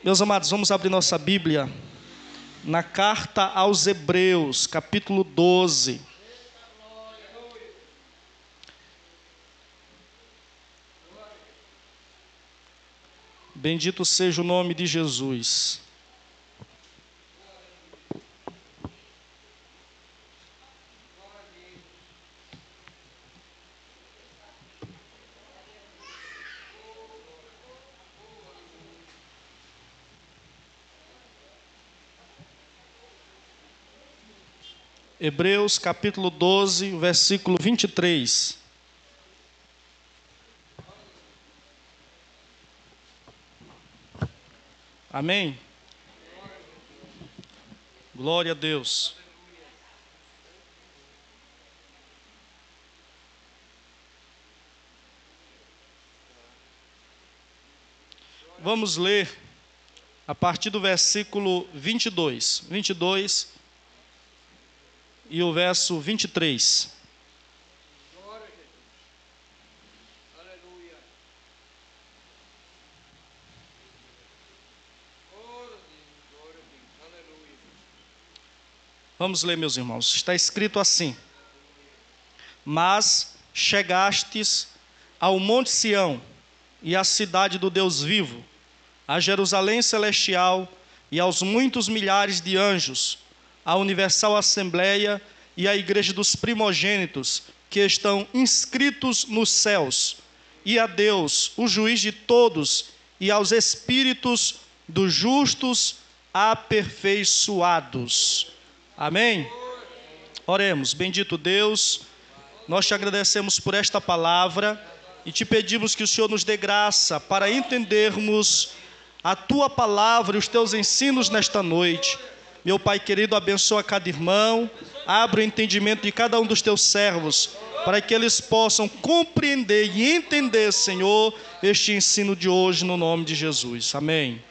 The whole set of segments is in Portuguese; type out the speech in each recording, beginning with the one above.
Meus amados, vamos abrir nossa Bíblia na carta aos Hebreus, capítulo 12. Bendito seja o nome de Jesus. Hebreus capítulo 12, versículo 23. Amém? Glória a Deus. Vamos ler a partir do versículo 22 e o verso 23. Vamos ler, meus irmãos. Está escrito assim: Mas chegastes ao monte Sião e à cidade do Deus vivo, a Jerusalém celestial e aos muitos milhares de anjos, à universal assembleia e à igreja dos primogênitos que estão inscritos nos céus, e a Deus, o juiz de todos, e aos espíritos dos justos aperfeiçoados. Amém? Oremos. Bendito Deus, nós te agradecemos por esta palavra e te pedimos que o Senhor nos dê graça para entendermos a tua palavra e os teus ensinos nesta noite. Meu Pai querido, abençoa cada irmão, abre o entendimento de cada um dos teus servos, para que eles possam compreender e entender, Senhor, este ensino de hoje, no nome de Jesus. Amém.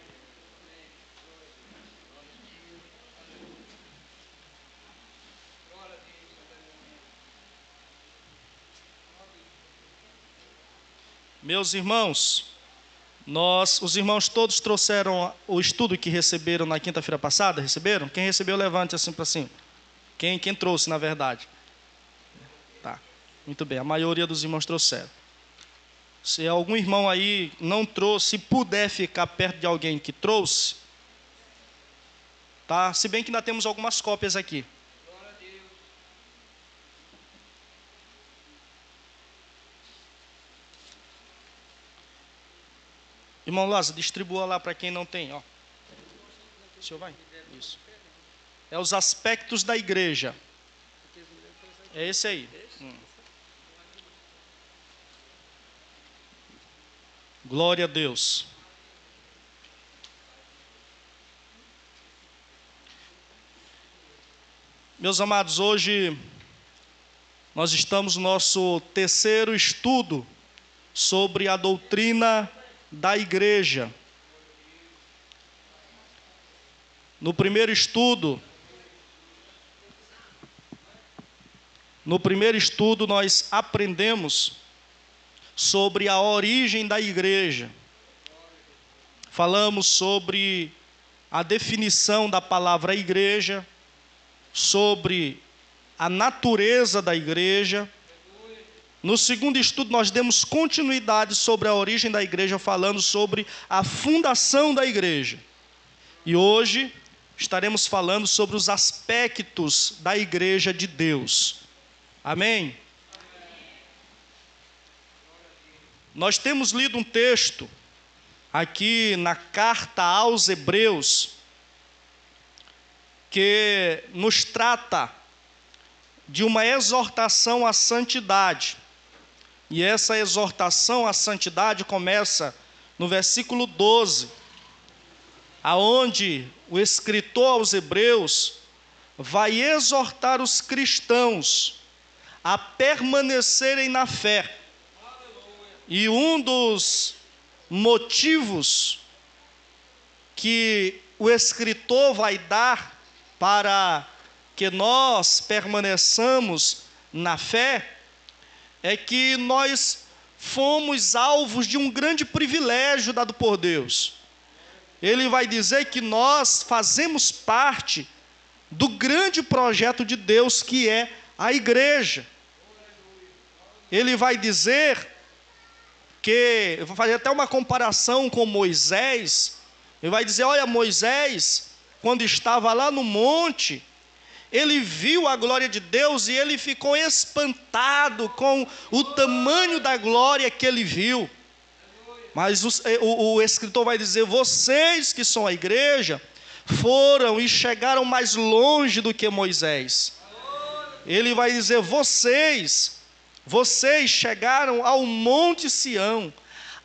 Meus irmãos, os irmãos todos trouxeram o estudo que receberam na quinta-feira passada? Receberam? Quem recebeu, levante assim para cima. Quem trouxe, na verdade? Tá, muito bem, a maioria dos irmãos trouxeram. Se algum irmão aí não trouxe, se puder ficar perto de alguém que trouxe, tá? Se bem que ainda temos algumas cópias aqui. Irmão Lázaro, distribua lá para quem não tem, ó. O senhor vai? Isso. É os aspectos da igreja. É esse aí. Glória a Deus. Meus amados, hoje nós estamos no nosso terceiro estudo sobre a doutrina da igreja. No primeiro estudo nós aprendemos sobre a origem da igreja. Falamos sobre a definição da palavra igreja, sobre a natureza da igreja. No segundo estudo, nós demos continuidade sobre a origem da igreja, falando sobre a fundação da igreja. E hoje estaremos falando sobre os aspectos da igreja de Deus. Amém? Nós temos lido um texto aqui na carta aos Hebreus, que nos trata de uma exortação à santidade. E essa exortação à santidade começa no versículo 12, aonde o escritor aos Hebreus vai exortar os cristãos a permanecerem na fé. E um dos motivos que o escritor vai dar para que nós permaneçamos na fé é que nós fomos alvos de um grande privilégio dado por Deus. ele vai dizer que nós fazemos parte do grande projeto de Deus, que é a igreja. Ele vai dizer que, eu vou fazer até uma comparação com Moisés. Ele vai dizer: olha, Moisés, quando estava lá no monte, ele viu a glória de Deus e ele ficou espantado com o tamanho da glória que ele viu. Mas o escritor vai dizer: vocês que são a igreja, foram e chegaram mais longe do que Moisés. Ele vai dizer: vocês chegaram ao Monte Sião,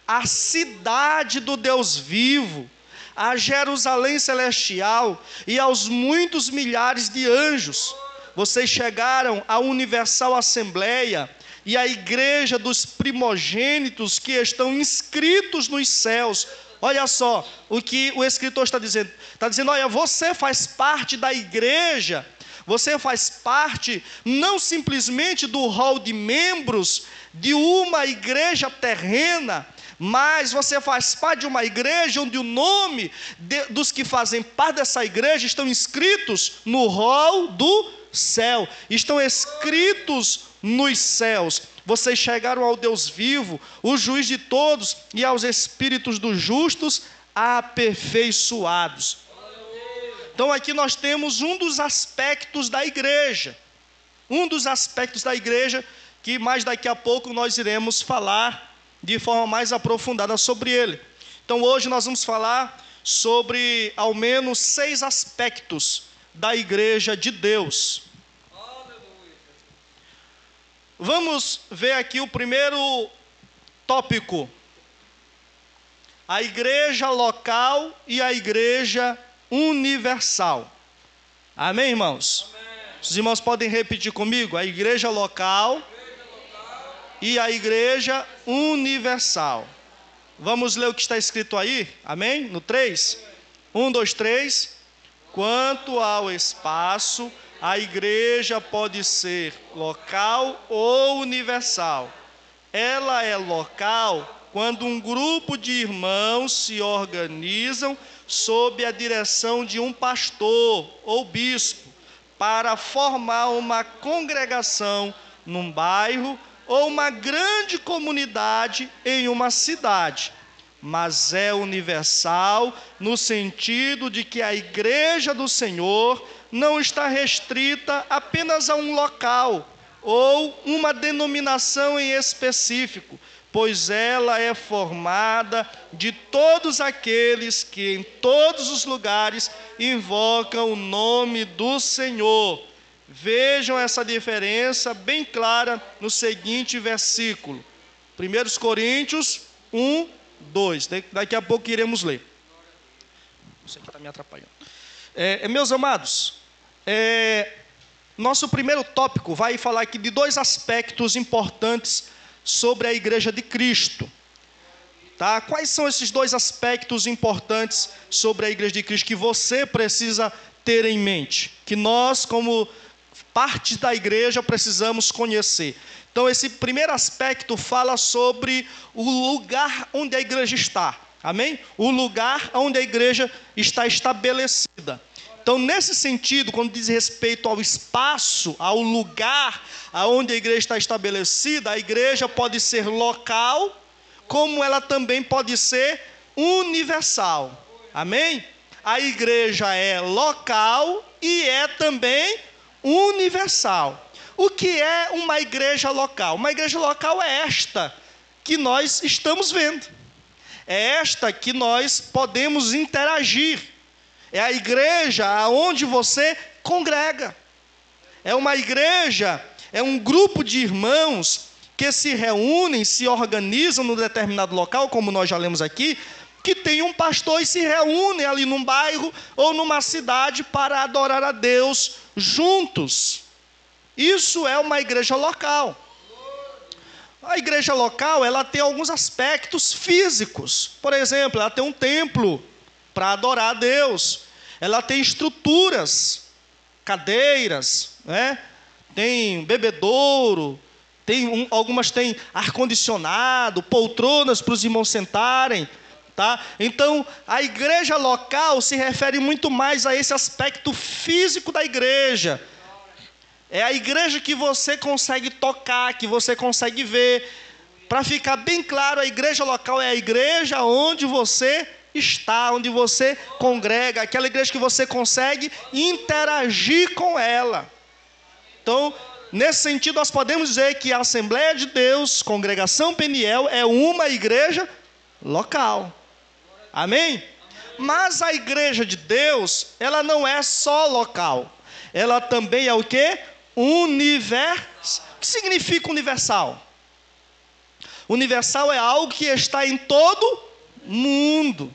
a cidade do Deus vivo, a Jerusalém celestial e aos muitos milhares de anjos. Vocês chegaram à universal assembleia e à igreja dos primogênitos que estão inscritos nos céus. Olha só o que o escritor está dizendo. Está dizendo: olha, você faz parte da igreja. Você faz parte não simplesmente do hall de membros de uma igreja terrena, mas você faz parte de uma igreja onde o nome dos que fazem parte dessa igreja estão inscritos no hall do céu, estão escritos nos céus. Vocês chegaram ao Deus vivo, o juiz de todos, e aos espíritos dos justos aperfeiçoados. Então aqui nós temos um dos aspectos da igreja. Um dos aspectos da igreja que mais daqui a pouco nós iremos falar de forma mais aprofundada sobre ele. Então hoje nós vamos falar sobre ao menos 6 aspectos da igreja de Deus. Vamos ver aqui o primeiro tópico: a igreja local e a igreja universal. Amém, irmãos? Amém. Os irmãos podem repetir comigo: a igreja local e a igreja universal. Vamos ler o que está escrito aí, amém? No 3, 1, 2, 3. Quanto ao espaço, a igreja pode ser local ou universal. Ela é local quando um grupo de irmãos se organizam sob a direção de um pastor ou bispo para formar uma congregação num bairro ou uma grande comunidade em uma cidade. Mas é universal no sentido de que a igreja do Senhor não está restrita apenas a um local ou uma denominação em específico, pois ela é formada de todos aqueles que em todos os lugares invocam o nome do Senhor. Vejam essa diferença bem clara no seguinte versículo. 1 Coríntios 1, 2. Daqui a pouco iremos ler. Isso aqui está me atrapalhando. Meus amados, nosso primeiro tópico vai falar aqui de 2 aspectos importantes sobre a igreja de Cristo. Tá? Quais são esses 2 aspectos importantes sobre a igreja de Cristo que você precisa ter em mente? Que nós, como parte da igreja, precisamos conhecer. Então, esse primeiro aspecto fala sobre o lugar onde a igreja está. Amém? O lugar onde a igreja está estabelecida. Então, nesse sentido, quando diz respeito ao espaço, ao lugar onde a igreja está estabelecida, a igreja pode ser local, como ela também pode ser universal. Amém? A igreja é local e é também universal. O que é uma igreja local? Uma igreja local é esta que nós estamos vendo. É esta que nós podemos interagir. É a igreja onde você congrega. É uma igreja, é um grupo de irmãos que se reúnem, se organizam num determinado local, como nós já lemos aqui, que tem um pastor e se reúnem ali num bairro ou numa cidade para adorar a Deus juntos. Isso é uma igreja local. A igreja local, ela tem alguns aspectos físicos. Por exemplo, ela tem um templo para adorar a Deus. Ela tem estruturas, cadeiras, né? Tem bebedouro, algumas têm ar-condicionado, poltronas para os irmãos sentarem. Tá? Então, a igreja local se refere muito mais a esse aspecto físico da igreja. É a igreja que você consegue tocar, que você consegue ver. Para ficar bem claro, a igreja local é a igreja onde você está, onde você congrega, aquela igreja que você consegue interagir com ela. Então, nesse sentido, nós podemos dizer que a Assembleia de Deus, Congregação Peniel, é uma igreja local. Amém? Mas a igreja de Deus, ela não é só local. Ela também é o quê? Universal. O que significa universal? Universal é algo que está em todo mundo.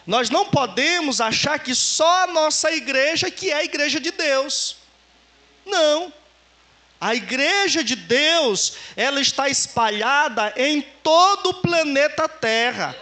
Nós não podemos achar que só a nossa igreja que é a igreja de Deus. Não. A igreja de Deus, ela está espalhada em todo o planeta Terra.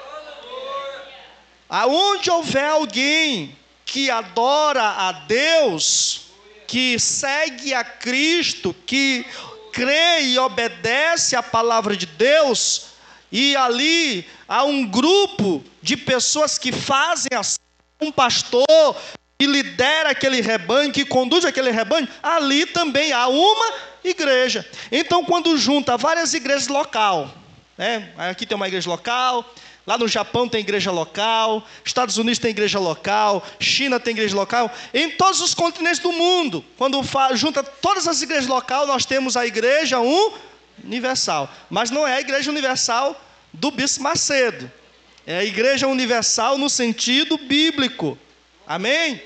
Aonde houver alguém que adora a Deus, que segue a Cristo, que crê e obedece à palavra de Deus, e ali há um grupo de pessoas que fazem assim, um pastor que lidera aquele rebanho, que conduz aquele rebanho, ali também há uma igreja. Então, quando junta várias igrejas local, né? Aqui tem uma igreja local, lá no Japão tem igreja local, Estados Unidos tem igreja local, China tem igreja local, em todos os continentes do mundo, quando junta todas as igrejas locais, nós temos a igreja universal. Mas não é a igreja universal do Bispo Macedo, é a igreja universal no sentido bíblico. Amém?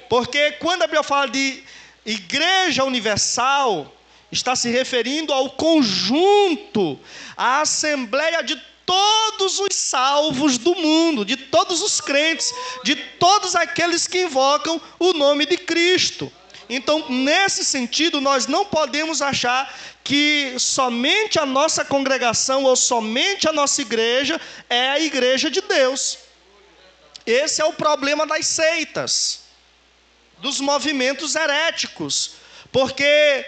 Porque quando a Bíblia fala de igreja universal, está se referindo ao conjunto, à assembleia de todos os salvos do mundo, de todos os crentes, de todos aqueles que invocam o nome de Cristo. Então, nesse sentido, nós não podemos achar que somente a nossa congregação ou somente a nossa igreja é a igreja de Deus. Esse é o problema das seitas, dos movimentos heréticos, porque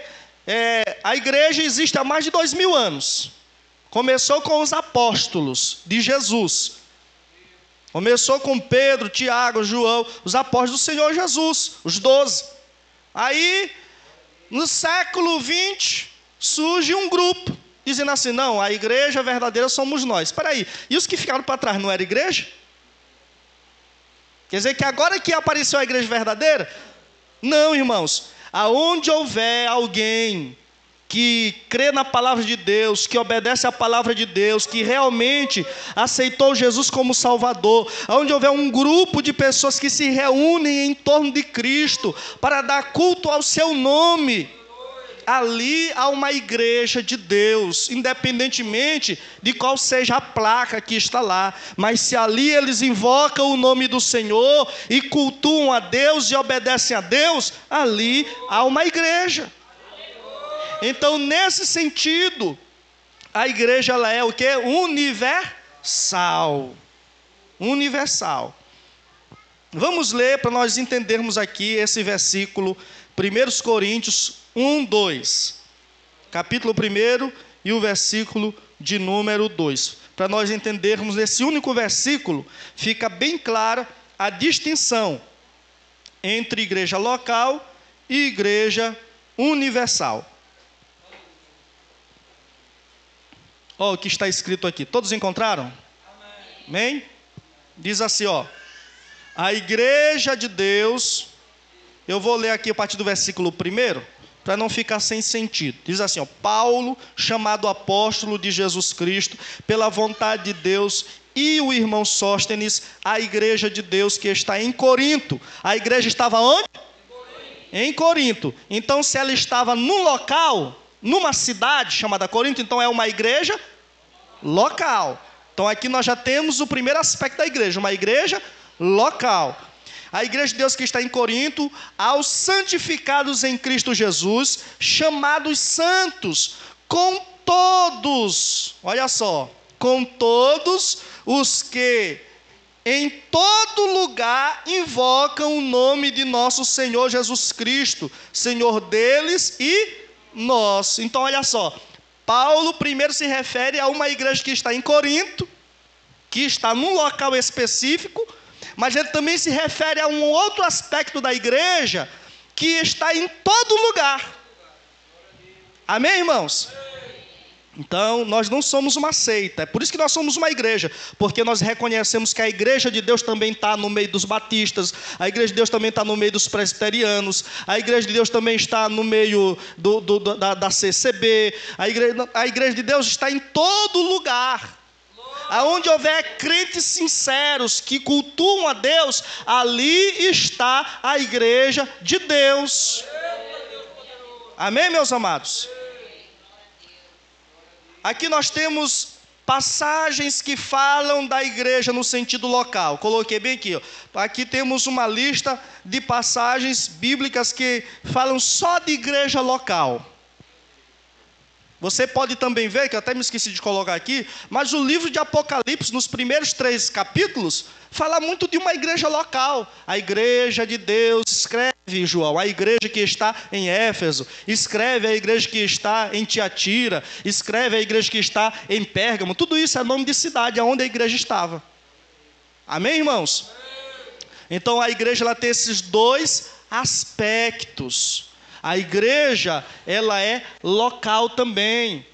a igreja existe há mais de 2000 anos. Começou com os apóstolos de Jesus. Começou com Pedro, Tiago, João, os apóstolos do Senhor Jesus, os 12. Aí, no século 20, surge um grupo, dizendo assim, não, a igreja verdadeira somos nós. Espera aí, e os que ficaram para trás não era igreja? Quer dizer que agora que apareceu a igreja verdadeira? Não, irmãos. Aonde houver alguém que crê na palavra de Deus, que obedece à palavra de Deus, que realmente aceitou Jesus como Salvador, onde houver um grupo de pessoas que se reúnem em torno de Cristo para dar culto ao seu nome, ali há uma igreja de Deus, independentemente de qual seja a placa que está lá. Mas se ali eles invocam o nome do Senhor e cultuam a Deus e obedecem a Deus, ali há uma igreja. Então, nesse sentido, a igreja ela é o quê? Universal. Universal. Vamos ler para nós entendermos aqui esse versículo, 1 Coríntios 1, 2. Capítulo 1 e o versículo de número 2. Para nós entendermos nesse único versículo, fica bem clara a distinção entre igreja local e igreja universal. Ó, o que está escrito aqui. Todos encontraram? Amém? Diz assim, ó. A igreja de Deus, eu vou ler aqui a partir do versículo 1, para não ficar sem sentido. Diz assim, ó. Paulo, chamado apóstolo de Jesus Cristo, pela vontade de Deus, e o irmão Sóstenes, a igreja de Deus que está em Corinto. A igreja estava onde? Em Corinto. Então, se ela estava num local, numa cidade chamada Corinto, então é uma igreja local. Então aqui nós já temos o primeiro aspecto da igreja, uma igreja local. A igreja de Deus que está em Corinto, aos santificados em Cristo Jesus, chamados santos, com todos, olha só, com todos os que em todo lugar invocam o nome de nosso Senhor Jesus Cristo, Senhor deles e nosso. Então olha só, Paulo primeiro se refere a uma igreja que está em Corinto, que está num local específico, mas ele também se refere a um outro aspecto da igreja que está em todo lugar. Amém, irmãos? Então, nós não somos uma seita, é por isso que nós somos uma igreja, porque nós reconhecemos que a igreja de Deus também está no meio dos batistas, a igreja de Deus também está no meio dos presbiterianos, a igreja de Deus também está no meio da CCB, a igreja de Deus está em todo lugar. Aonde houver crentes sinceros que cultuam a Deus, ali está a igreja de Deus. Amém, meus amados? Aqui nós temos passagens que falam da igreja no sentido local. Coloquei bem aqui, ó. Aqui temos uma lista de passagens bíblicas que falam só de igreja local. Você pode também ver, que eu até me esqueci de colocar aqui, mas o livro de Apocalipse, nos primeiros 3 capítulos, fala muito de uma igreja local. A igreja de Deus, escreve, João, a igreja que está em Éfeso, escreve a igreja que está em Tiatira, escreve a igreja que está em Pérgamo. Tudo isso é nome de cidade, onde a igreja estava. Amém, irmãos? Então a igreja ela tem esses 2 aspectos. A igreja, ela é local também.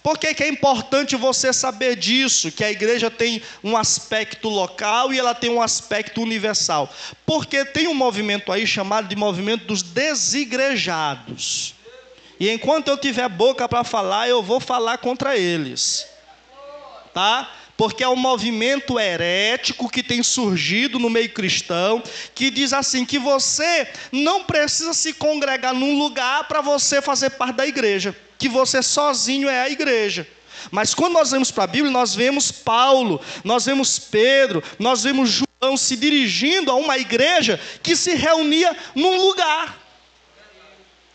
Por que é importante você saber disso? Que a igreja tem um aspecto local e ela tem um aspecto universal. Porque tem um movimento aí chamado de movimento dos desigrejados. E enquanto eu tiver boca para falar, eu vou falar contra eles. Tá? Porque é um movimento herético que tem surgido no meio cristão, que diz assim, que você não precisa se congregar num lugar para você fazer parte da igreja, que você sozinho é a igreja. Mas quando nós vemos para a Bíblia, nós vemos Paulo, nós vemos Pedro, nós vemos João se dirigindo a uma igreja que se reunia num lugar.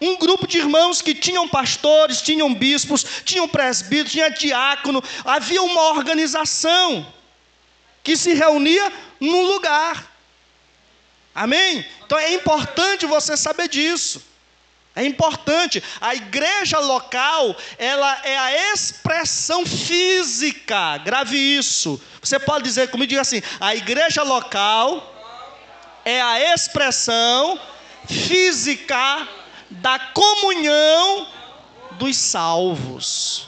Um grupo de irmãos que tinham pastores, tinham bispos, tinham presbíteros, tinha diácono. Havia uma organização que se reunia num lugar. Amém? Então é importante você saber disso. É importante. A igreja local, ela é a expressão física. Grave isso. Você pode dizer comigo, diga assim, a igreja local é a expressão física da comunhão dos salvos.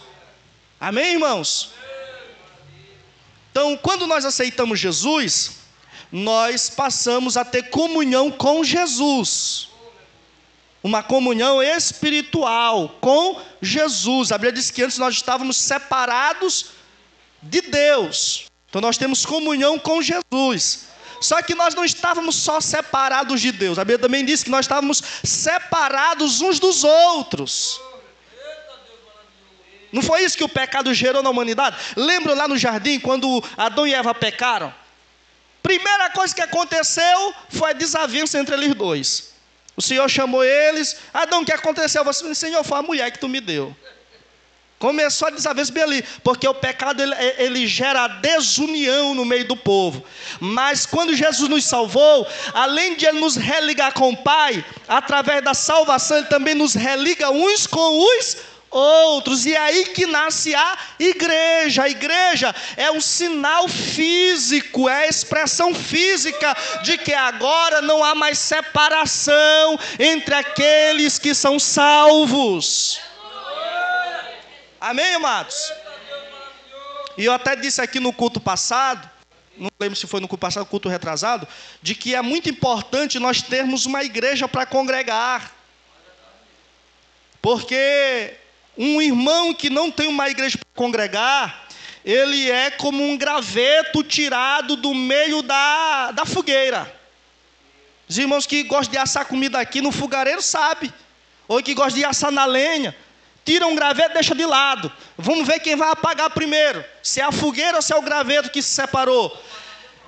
Amém, irmãos? Então, quando nós aceitamos Jesus, nós passamos a ter comunhão com Jesus. Uma comunhão espiritual com Jesus. A Bíblia diz que antes nós estávamos separados de Deus. Então nós temos comunhão com Jesus. Só que nós não estávamos só separados de Deus. A Bíblia também diz que nós estávamos separados uns dos outros. Não foi isso que o pecado gerou na humanidade? Lembram lá no jardim, quando Adão e Eva pecaram? Primeira coisa que aconteceu foi a desavença entre eles dois. O Senhor chamou eles. Adão, o que aconteceu? Você disse, Senhor, foi a mulher que tu me deu. Começou a desavença bem ali, porque o pecado ele gera desunião no meio do povo. Mas quando Jesus nos salvou, além de Ele nos religar com o Pai, através da salvação, Ele também nos religa uns com os outros. E é aí que nasce a igreja. A igreja é um sinal físico, é a expressão física de que agora não há mais separação entre aqueles que são salvos. Amém, amados? E eu até disse aqui no culto passado, não lembro se foi no culto passado, culto retrasado, de que é muito importante nós termos uma igreja para congregar. Porque um irmão que não tem uma igreja para congregar, ele é como um graveto tirado do meio da fogueira. Os irmãos que gostam de assar comida aqui no fogareiro sabem, ou que gostam de assar na lenha, tira um graveto e deixa de lado. Vamos ver quem vai apagar primeiro. Se é a fogueira ou se é o graveto que se separou.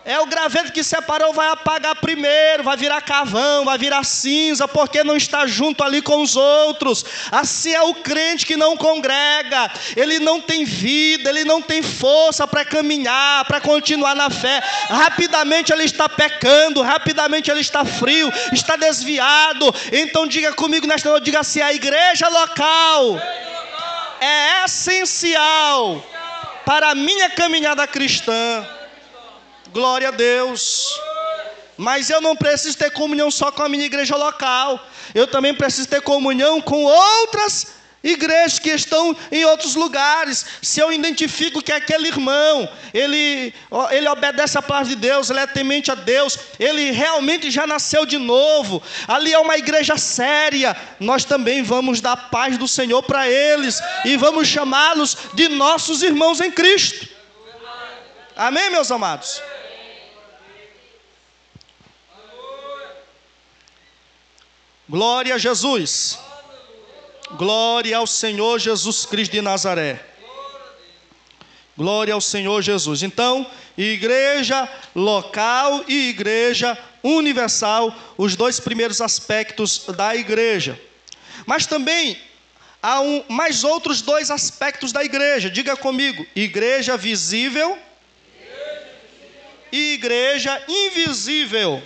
É o graveto que separou, vai apagar primeiro, vai virar carvão, vai virar cinza, porque não está junto ali com os outros. Assim é o crente que não congrega. Ele não tem vida, ele não tem força para caminhar, para continuar na fé. Rapidamente ele está pecando, rapidamente ele está frio, está desviado. Então diga comigo nesta noite, diga assim, a igreja local é essencial para a minha caminhada cristã. Glória a Deus. Mas eu não preciso ter comunhão só com a minha igreja local. Eu também preciso ter comunhão com outras igrejas que estão em outros lugares. Se eu identifico que aquele irmão, ele obedece à palavra de Deus, ele é temente a Deus, ele realmente já nasceu de novo, ali é uma igreja séria, nós também vamos dar a paz do Senhor para eles e vamos chamá-los de nossos irmãos em Cristo. Amém, meus amados? Glória a Jesus. Glória ao Senhor Jesus Cristo de Nazaré. Glória ao Senhor Jesus. Então, igreja local e igreja universal, os dois primeiros aspectos da igreja. Mas também há mais outros dois aspectos da igreja. Diga comigo: igreja visível e igreja invisível.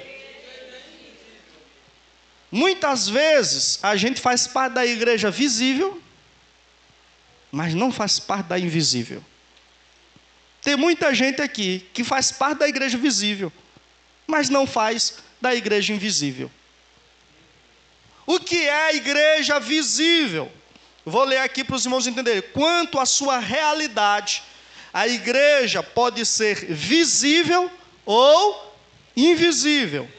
Muitas vezes a gente faz parte da igreja visível, mas não faz parte da invisível. Tem muita gente aqui que faz parte da igreja visível, mas não faz da igreja invisível. O que é a igreja visível? Vou ler aqui para os irmãos entenderem. Quanto à sua realidade, a igreja pode ser visível ou invisível.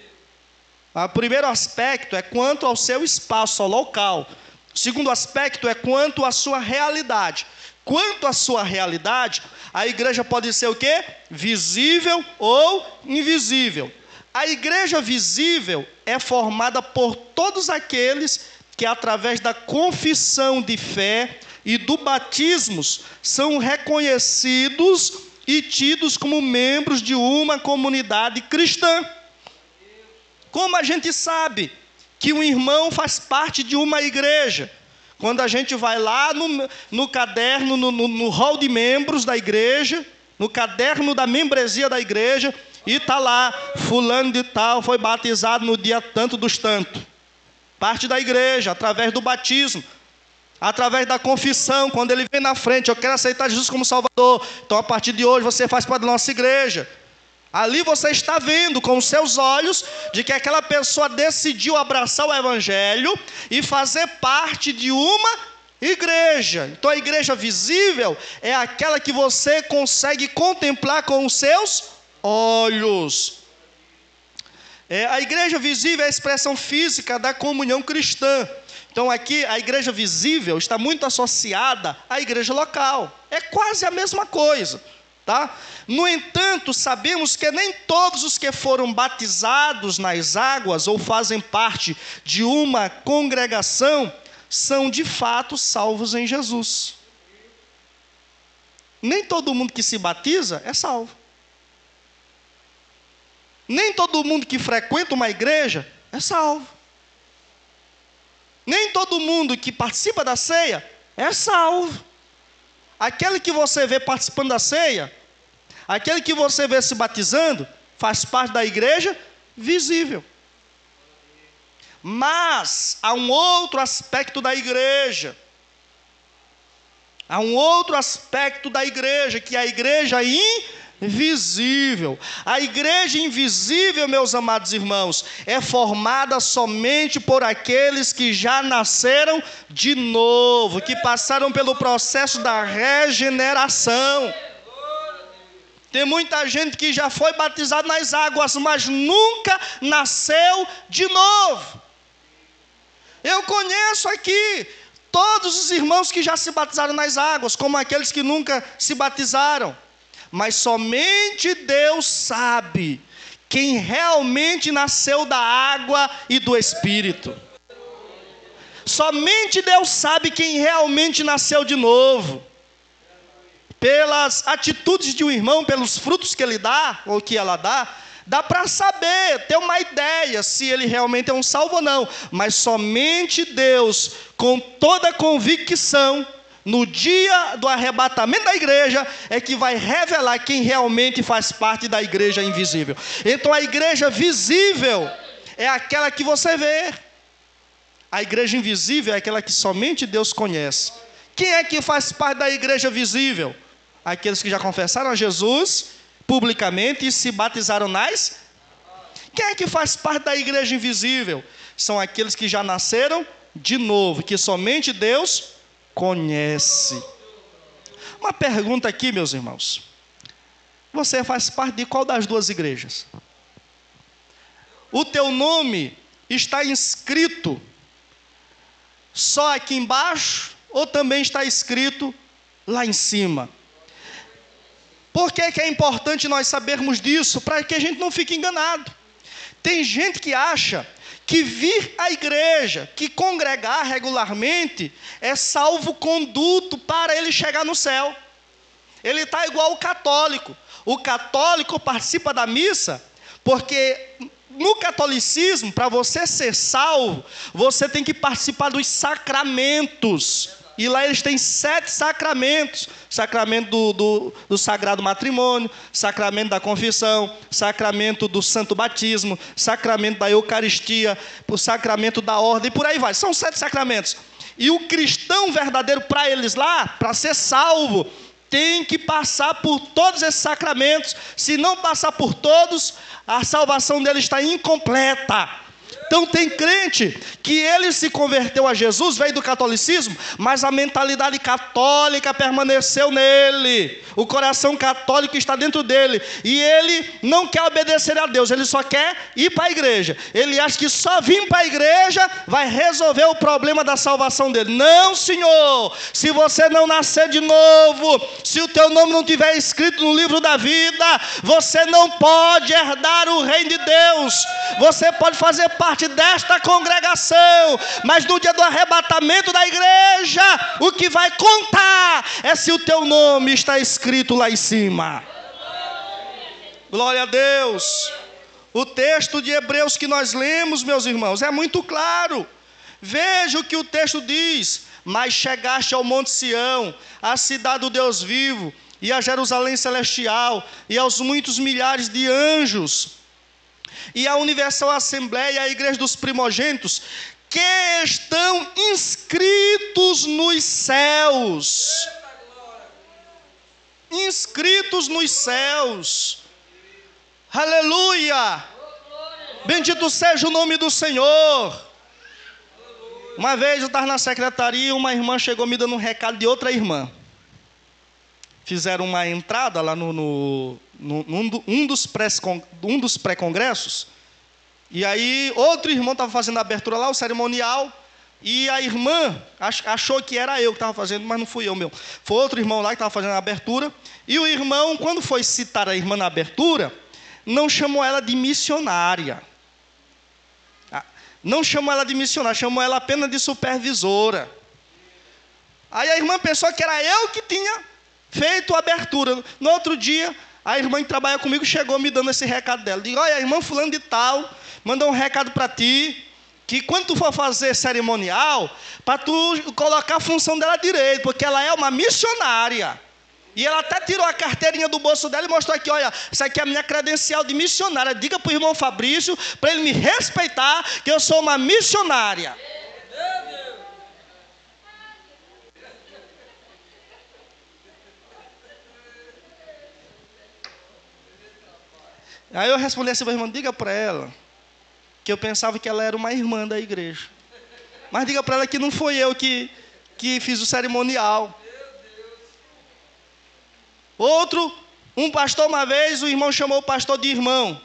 O primeiro aspecto é quanto ao seu espaço, ao local. O segundo aspecto é quanto à sua realidade. Quanto à sua realidade, a igreja pode ser o quê? Visível ou invisível. A igreja visível é formada por todos aqueles que, através da confissão de fé e do batismo, são reconhecidos e tidos como membros de uma comunidade cristã. Como a gente sabe que um irmão faz parte de uma igreja? Quando a gente vai lá no caderno, no hall de membros da igreja, no caderno da membresia da igreja, e está lá, fulano de tal foi batizado no dia tanto dos tanto. Parte da igreja, através do batismo, através da confissão, quando ele vem na frente: eu quero aceitar Jesus como Salvador, então a partir de hoje você faz parte da nossa igreja. Ali você está vendo com os seus olhos de que aquela pessoa decidiu abraçar o evangelho e fazer parte de uma igreja. Então a igreja visível é aquela que você consegue contemplar com os seus olhos. A igreja visível é a expressão física da comunhão cristã. Então aqui a igreja visível está muito associada à igreja local. É quase a mesma coisa. Tá? No entanto, sabemos que nem todos os que foram batizados nas águas ou fazem parte de uma congregação são de fato salvos em Jesus. Nem todo mundo que se batiza é salvo. Nem todo mundo que frequenta uma igreja é salvo. Nem todo mundo que participa da ceia é salvo. Aquele que você vê participando da ceia, aquele que você vê se batizando, faz parte da igreja visível. Mas há um outro aspecto da igreja. Há um outro aspecto da igreja, que é a igreja invisível. A igreja invisível, meus amados irmãos, é formada somente por aqueles que já nasceram de novo, que passaram pelo processo da regeneração. Tem muita gente que já foi batizada nas águas, mas nunca nasceu de novo. Eu conheço aqui todos os irmãos que já se batizaram nas águas, como aqueles que nunca se batizaram. Mas somente Deus sabe quem realmente nasceu da água e do Espírito. Somente Deus sabe quem realmente nasceu de novo. Pelas atitudes de um irmão, pelos frutos que ele dá, ou que ela dá para saber, ter uma ideia se ele realmente é um salvo ou não. Mas somente Deus, com toda a convicção, no dia do arrebatamento da igreja, é que vai revelar quem realmente faz parte da igreja invisível. Então a igreja visível é aquela que você vê. A igreja invisível é aquela que somente Deus conhece. Quem é que faz parte da igreja visível? Aqueles que já confessaram a Jesus publicamente e se batizaram nas... Quem é que faz parte da igreja invisível? São aqueles que já nasceram de novo, que somente Deus conhece. Uma pergunta aqui, meus irmãos. Você faz parte de qual das duas igrejas? O teu nome está inscrito só aqui embaixo ou também está escrito lá em cima? Por que é importante nós sabermos disso? Para que a gente não fique enganado. Tem gente que acha que vir à igreja, que congregar regularmente, é salvo-conduto para ele chegar no céu. Ele está igual o católico. O católico participa da missa porque no catolicismo, para você ser salvo, você tem que participar dos sacramentos. E lá eles têm 7 sacramentos. Sacramento do sagrado matrimônio, sacramento da confissão, sacramento do santo batismo, sacramento da eucaristia, o sacramento da ordem, e por aí vai. São 7 sacramentos. E o cristão verdadeiro, para eles lá, para ser salvo, tem que passar por todos esses sacramentos. Se não passar por todos, a salvação dele está incompleta. Então tem crente que ele se converteu a Jesus, veio do catolicismo, mas a mentalidade católica permaneceu nele. O coração católico está dentro dele. E ele não quer obedecer a Deus, ele só quer ir para a igreja. Ele acha que só vir para a igreja vai resolver o problema da salvação dele. Não, senhor! Se você não nascer de novo, se o teu nome não estiver escrito no livro da vida, você não pode herdar o reino de Deus. Você pode fazer parte desta congregação, mas no dia do arrebatamento da igreja, o que vai contar é se o teu nome está escrito lá em cima. Glória a Deus. O texto de Hebreus que nós lemos, meus irmãos, é muito claro. Veja o que o texto diz: mas chegaste ao monte Sião, à cidade do Deus vivo, e a Jerusalém celestial, e aos muitos milhares de anjos, e a universal assembleia, a igreja dos primogênitos, que estão inscritos nos céus. Inscritos nos céus. Aleluia! Bendito seja o nome do Senhor. Uma vez eu estava na secretaria, uma irmã chegou me dando um recado de outra irmã. Fizeram uma entrada lá um dos pré-congressos, e aí outro irmão estava fazendo a abertura lá, o cerimonial, e a irmã achou que era eu que estava fazendo, mas não fui eu, meu. Foi outro irmão lá que estava fazendo a abertura, e o irmão, quando foi citar a irmã na abertura, não chamou ela de missionária. Não chamou ela de missionária, chamou ela apenas de supervisora. Aí a irmã pensou que era eu que tinha feito a abertura. No outro dia, a irmã que trabalha comigo chegou me dando esse recado dela. Digo: olha, a irmã fulano de tal mandou um recado para ti, que quando tu for fazer cerimonial, para tu colocar a função dela direito, porque ela é uma missionária. E ela até tirou a carteirinha do bolso dela e mostrou aqui: olha, isso aqui é a minha credencial de missionária. Diga para o irmão Fabrício, para ele me respeitar, que eu sou uma missionária. Aí eu respondi assim: irmão, diga para ela que eu pensava que ela era uma irmã da igreja. Mas diga para ela que não foi eu que fiz o cerimonial. Um pastor, uma vez, o irmão chamou o pastor de irmão.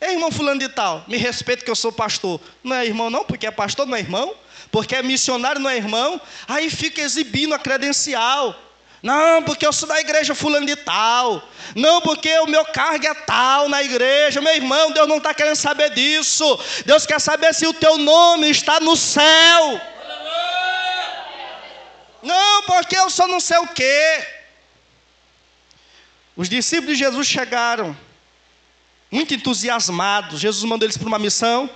Ei, irmão fulano de tal, me respeita que eu sou pastor. Não é irmão não, porque é pastor, não é irmão. Porque é missionário, não é irmão. Aí fica exibindo a credencial. Não, porque eu sou da igreja fulano de tal. Não, porque o meu cargo é tal na igreja. Meu irmão, Deus não está querendo saber disso. Deus quer saber se o teu nome está no céu. Não, porque eu sou não sei o quê. Os discípulos de Jesus chegaram muito entusiasmados. Jesus mandou eles para uma missão.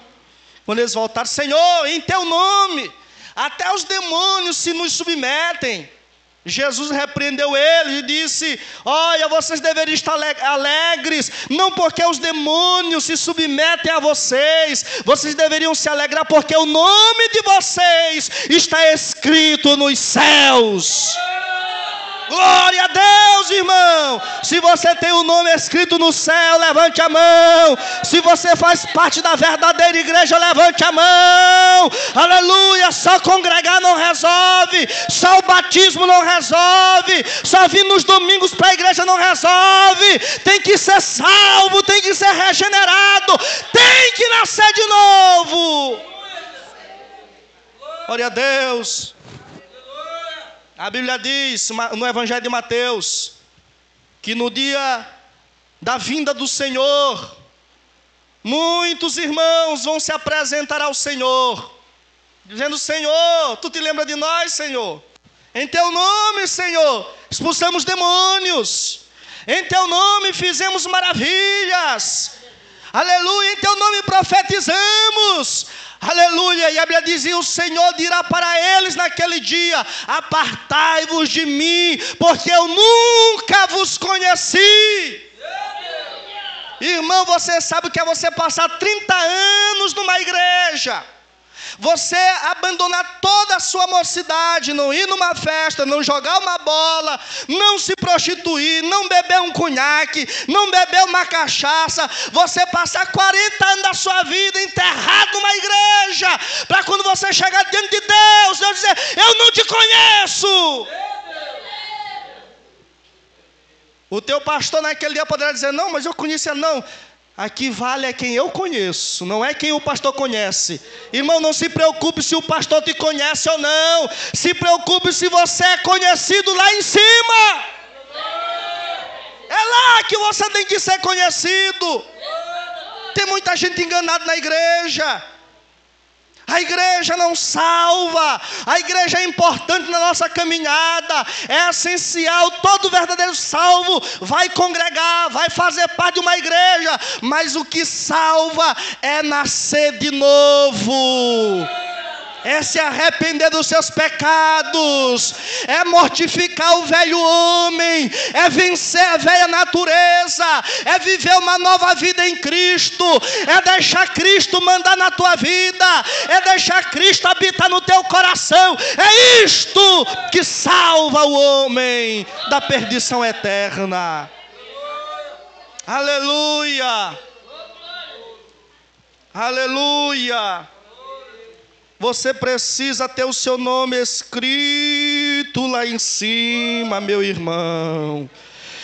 Quando eles voltaram: Senhor, em teu nome, até os demônios se nos submetem. Jesus repreendeu eles e disse: olha, vocês deveriam estar alegres, não porque os demônios se submetem a vocês, vocês deveriam se alegrar porque o nome de vocês está escrito nos céus. Glória a Deus, irmão. Se você tem o nome escrito no céu, levante a mão. Se você faz parte da verdadeira igreja, levante a mão. Aleluia. Só congregar não resolve. Só o batismo não resolve. Só vir nos domingos para a igreja não resolve. Tem que ser salvo, tem que ser regenerado, tem que nascer de novo. Glória a Deus. A Bíblia diz no Evangelho de Mateus que no dia da vinda do Senhor, muitos irmãos vão se apresentar ao Senhor, dizendo: Senhor, tu te lembra de nós, Senhor? Em teu nome, Senhor, expulsamos demônios. Em teu nome fizemos maravilhas. Aleluia, em teu nome profetizamos. Aleluia, e a Bíblia diz: e o Senhor dirá para eles naquele dia: apartai-vos de mim, porque eu nunca vos conheci. Irmão, você sabe o que é você passar 30 anos numa igreja, você abandonar toda a sua mocidade, não ir numa festa, não jogar uma bola, não se prostituir, não beber um conhaque, não beber uma cachaça, você passar 40 anos da sua vida enterrado numa igreja, para quando você chegar diante de Deus, Deus dizer: eu não te conheço. O teu pastor naquele dia poderá dizer: não, mas eu conhecia. Não, aqui vale é quem eu conheço, não é quem o pastor conhece. Irmão, não se preocupe se o pastor te conhece ou não. Se preocupe se você é conhecido lá em cima. É lá que você tem que ser conhecido. Tem muita gente enganada na igreja. A igreja não salva. A igreja é importante na nossa caminhada, é essencial. Todo verdadeiro salvo vai congregar, vai fazer parte de uma igreja, mas o que salva é nascer de novo, é se arrepender dos seus pecados, é mortificar o velho homem, é vencer a velha natureza, é viver uma nova vida em Cristo, é deixar Cristo mandar na tua vida, é deixar Cristo habitar no teu coração. É isto que salva o homem da perdição eterna. Aleluia, aleluia. Você precisa ter o seu nome escrito lá em cima, meu irmão.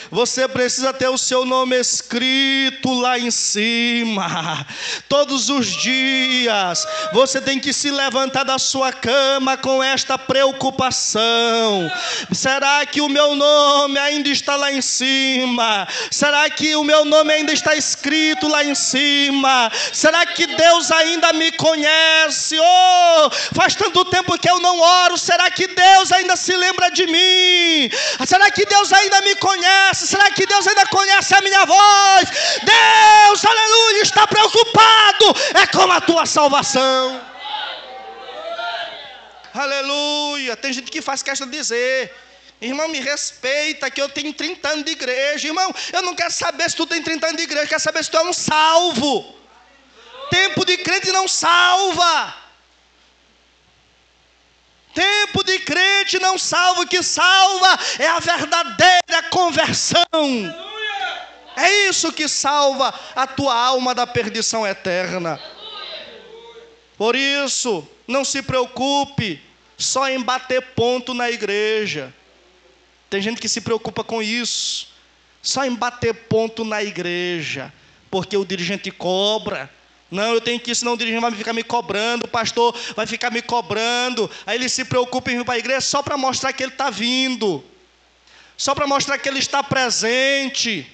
Você precisa ter o seu nome escrito lá em cima. Todos os dias você tem que se levantar da sua cama com esta preocupação: será que o meu nome ainda está lá em cima? Será que o meu nome ainda está escrito lá em cima? Será que Deus ainda me conhece? Oh, faz tanto tempo que eu não oro. Será que Deus ainda se lembra de mim? Será que Deus ainda me conhece? Será que Deus ainda conhece a minha voz? Deus, aleluia, está preocupado com a tua salvação. Aleluia. Tem gente que faz questão de dizer: irmão, me respeita que eu tenho 30 anos de igreja. Irmão, eu não quero saber se tu tem 30 anos de igreja, eu quero saber se tu é um salvo. Tempo de crente não salva. Tempo de crente não salva. O que salva é a verdadeira conversão. É isso que salva a tua alma da perdição eterna. Por isso, não se preocupe só em bater ponto na igreja. Tem gente que se preocupa com isso, só em bater ponto na igreja, porque o dirigente cobra. Não, eu tenho que ir, senão o dirigente vai ficar me cobrando, o pastor vai ficar me cobrando. Aí ele se preocupa em vir para a igreja só para mostrar que ele está vindo, só para mostrar que ele está presente.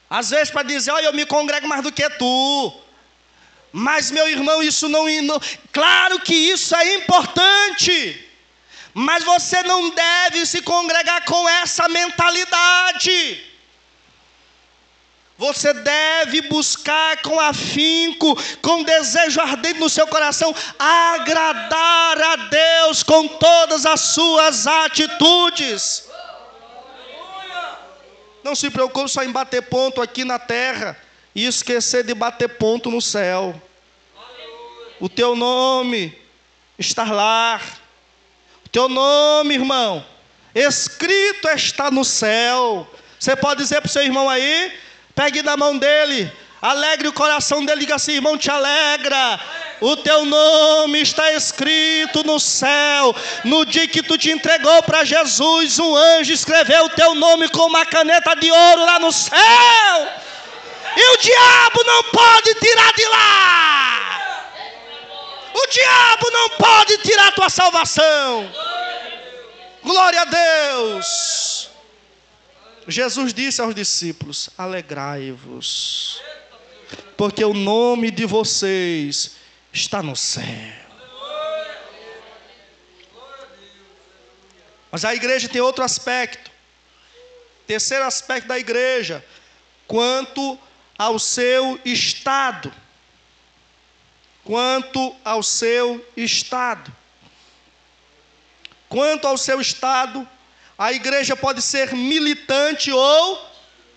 Às vezes para dizer: olha, eu me congrego mais do que tu. Mas, meu irmão, isso não... Claro que isso é importante, mas você não deve se congregar com essa mentalidade. Você deve buscar com afinco, com desejo ardente no seu coração, agradar a Deus com todas as suas atitudes. Não se preocupe só em bater ponto aqui na terra e esquecer de bater ponto no céu. O teu nome está lá. O teu nome, irmão, Escrito está no céu. Você pode dizer para o seu irmão aí, pegue na mão dele, alegre o coração dele, diga assim: irmão, te alegra, o teu nome está escrito no céu. No dia que tu te entregou para Jesus, um anjo escreveu o teu nome com uma caneta de ouro lá no céu, e o diabo não pode tirar de lá. O diabo não pode tirar a tua salvação. Glória a Deus. Jesus disse aos discípulos: alegrai-vos, porque o nome de vocês está no céu. Mas a igreja tem outro aspecto. Terceiro aspecto da igreja, quanto ao seu estado. Quanto ao seu estado. Quanto ao seu estado, a igreja pode ser militante ou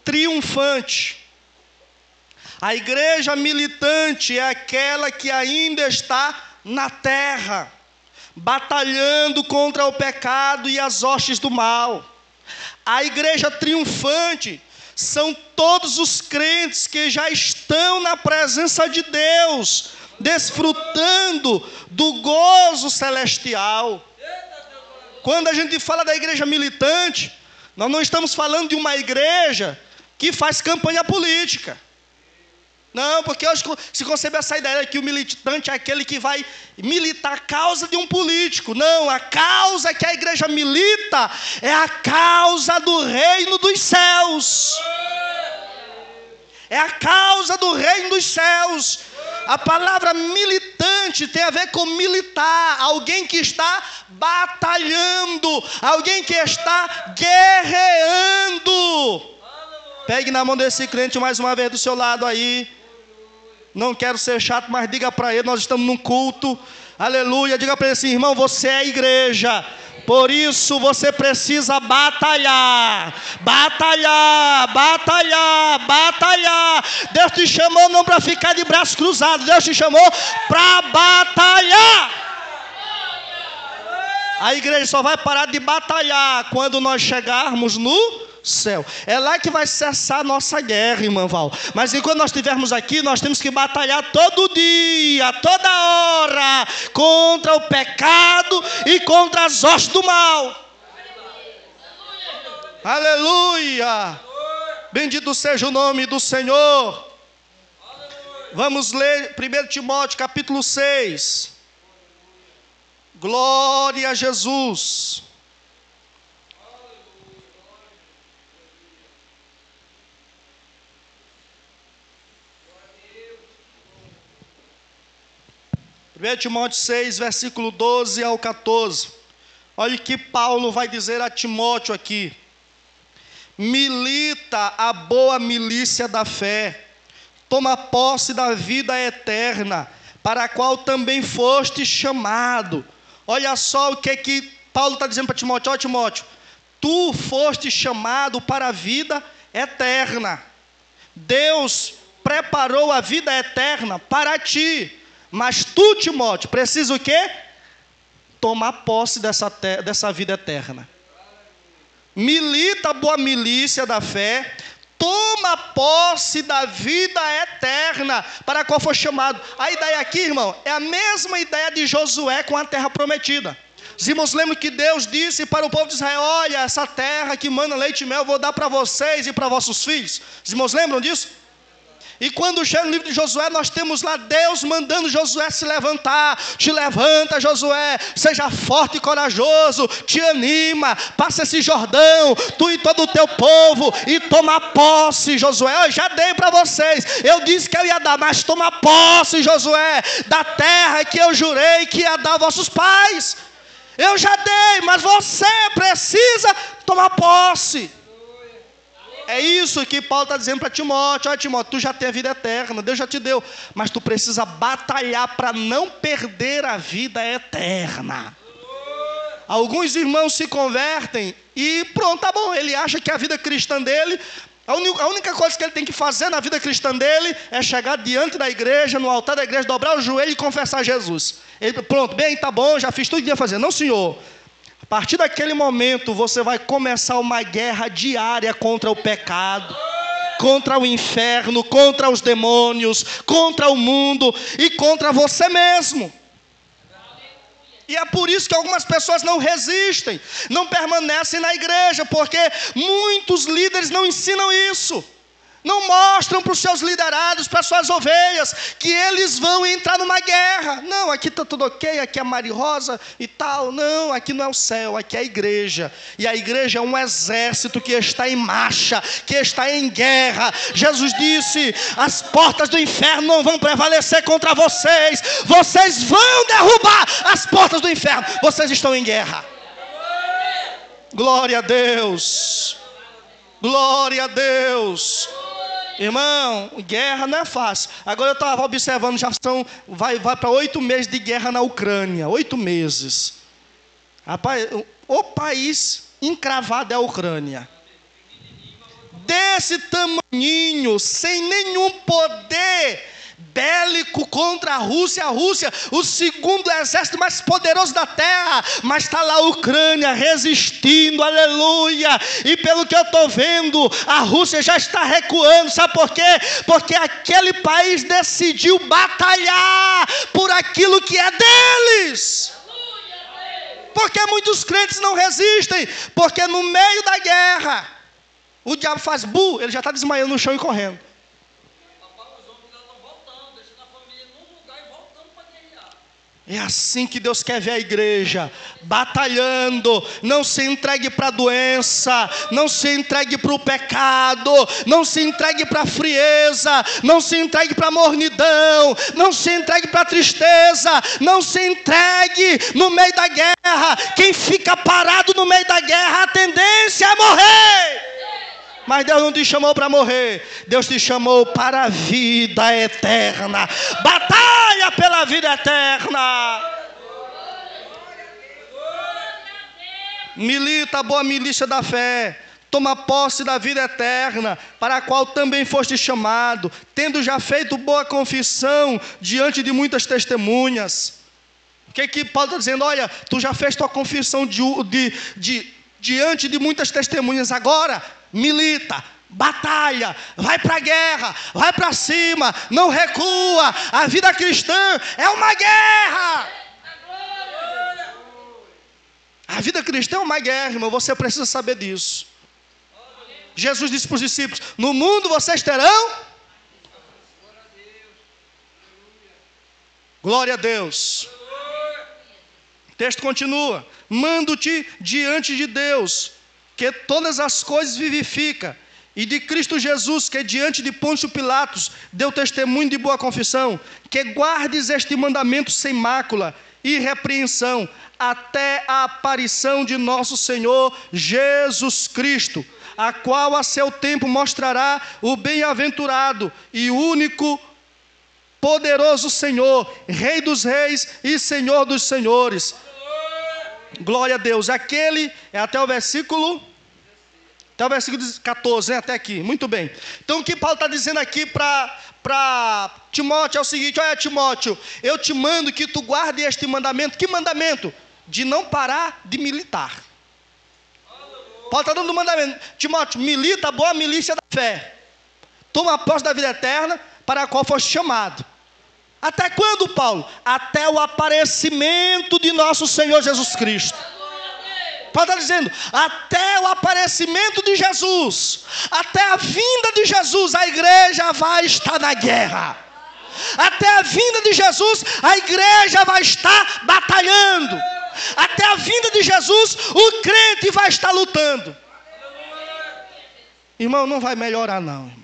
triunfante. A igreja militante é aquela que ainda está na terra, batalhando contra o pecado e as hostes do mal. A igreja triunfante são todos os crentes que já estão na presença de Deus, desfrutando do gozo celestial. Quando a gente fala da igreja militante, nós não estamos falando de uma igreja que faz campanha política. Não, porque hoje se concebe essa ideia que o militante é aquele que vai militar a causa de um político. Não, a causa que a igreja milita é a causa do reino dos céus. É a causa do reino dos céus. A palavra militante tem a ver com militar, alguém que está batalhando, alguém que está guerreando. Pegue na mão desse crente mais uma vez do seu lado aí. Não quero ser chato, mas diga para ele, nós estamos num culto, aleluia, diga para ele assim: irmão, você é a igreja, por isso você precisa batalhar, batalhar, batalhar, batalhar. Deus te chamou não para ficar de braços cruzados, Deus te chamou para batalhar. A igreja só vai parar de batalhar quando nós chegarmos no céu. É lá que vai cessar a nossa guerra, irmã Val. Mas enquanto nós estivermos aqui, nós temos que batalhar todo dia, toda hora, contra o pecado e contra as hostes do mal. Aleluia! Bendito seja o nome do Senhor. Vamos ler 1 Timóteo capítulo 6. Glória a Jesus. Timóteo 6, versículo 12 ao 14. Olha o que Paulo vai dizer a Timóteo aqui. Milita a boa milícia da fé, toma posse da vida eterna, para a qual também foste chamado. Olha só o que Paulo está dizendo para Timóteo. Ó Timóteo, tu foste chamado para a vida eterna. Deus preparou a vida eterna para ti. Mas tu, Timóteo, precisa o quê? Tomar posse dessa vida eterna. Milita a boa milícia da fé, toma posse da vida eterna, para a qual foi chamado. A ideia aqui, irmão, é a mesma ideia de Josué com a terra prometida. Os irmãos lembram que Deus disse para o povo de Israel: olha, essa terra que mana leite e mel, eu vou dar para vocês e para vossos filhos. Os irmãos lembram disso? E quando chega no livro de Josué, nós temos lá Deus mandando Josué se levantar. Te levanta, Josué, seja forte e corajoso, te anima, passa esse Jordão, tu e todo o teu povo, e toma posse, Josué. Eu já dei para vocês, eu disse que eu ia dar, mas toma posse, Josué, da terra que eu jurei que ia dar aos vossos pais. Eu já dei, mas você precisa tomar posse. É isso que Paulo está dizendo para Timóteo. Olha, Timóteo, tu já tem a vida eterna, Deus já te deu, mas tu precisa batalhar para não perder a vida eterna. Alguns irmãos se convertem e pronto, tá bom, ele acha que a vida cristã dele, a única coisa que ele tem que fazer na vida cristã dele é chegar diante da igreja, no altar da igreja, dobrar o joelho e confessar Jesus. Ele, pronto, bem, tá bom, já fiz tudo que ia fazer. Não, senhor. partir daquele momento, você vai começar uma guerra diária contra o pecado, contra o inferno, contra os demônios, contra o mundo e contra você mesmo. E é por isso que algumas pessoas não resistem, não permanecem na igreja, porque muitos líderes não ensinam isso. Não mostram para os seus liderados, para as suas ovelhas, que eles vão entrar numa guerra. Não, aqui está tudo ok, aqui é Mari Rosa e tal. Não, aqui não é o céu, aqui é a igreja. E a igreja é um exército que está em marcha, que está em guerra. Jesus disse, as portas do inferno não vão prevalecer contra vocês. Vocês vão derrubar as portas do inferno. Vocês estão em guerra. Glória a Deus. Glória a Deus. Irmão, guerra não é fácil. Agora eu estava observando, vai para 8 meses de guerra na Ucrânia. 8 meses. Rapaz, o país encravado é a Ucrânia. Desse tamaninho, sem nenhum poder bélico contra a Rússia, o segundo exército mais poderoso da terra, mas está lá a Ucrânia resistindo, aleluia. E pelo que eu estou vendo, a Rússia já está recuando, sabe por quê? Porque aquele país decidiu batalhar por aquilo que é deles. Porque muitos crentes não resistem, porque no meio da guerra, o diabo faz bu, ele já está desmaiando no chão e correndo. É assim que Deus quer ver a igreja, batalhando. Não se entregue para a doença, não se entregue para o pecado, não se entregue para a frieza, não se entregue para a mornidão, não se entregue para a tristeza, não se entregue no meio da guerra. Quem fica parado no meio da guerra, a tendência é morrer. Mas Deus não te chamou para morrer, Deus te chamou para a vida eterna. Batalha pela vida eterna. Milita a boa milícia da fé. Toma posse da vida eterna, para a qual também foste chamado, tendo já feito boa confissão diante de muitas testemunhas. O que Paulo está dizendo? Olha, tu já fez tua confissão diante de muitas testemunhas. Agora milita, batalha, vai para a guerra, vai para cima, não recua. A vida cristã é uma guerra. A vida cristã é uma guerra, irmão, você precisa saber disso. Jesus disse para os discípulos, no mundo vocês terão. Glória a Deus. O texto continua, mando-te diante de Deus, que todas as coisas vivifica, e de Cristo Jesus, que diante de Pôncio Pilatos deu testemunho de boa confissão, que guardes este mandamento sem mácula e repreensão, até a aparição de nosso Senhor Jesus Cristo, a qual a seu tempo mostrará o bem-aventurado e único poderoso Senhor, Rei dos reis e Senhor dos senhores. Glória a Deus. Aquele é até o versículo 14, né? Até aqui. Muito bem. Então o que Paulo está dizendo aqui para Timóteo é o seguinte: olha, Timóteo, eu te mando que tu guarde este mandamento. Que mandamento? De não parar de militar. Paulo está dando um mandamento. Timóteo, milita a boa milícia da fé. Toma posse da vida eterna, para a qual foste chamado. Até quando, Paulo? Até o aparecimento de nosso Senhor Jesus Cristo. Paulo está dizendo, até o aparecimento de Jesus, até a vinda de Jesus, a igreja vai estar na guerra. Até a vinda de Jesus, a igreja vai estar batalhando. Até a vinda de Jesus, o crente vai estar lutando. Irmão, não vai melhorar não, irmão.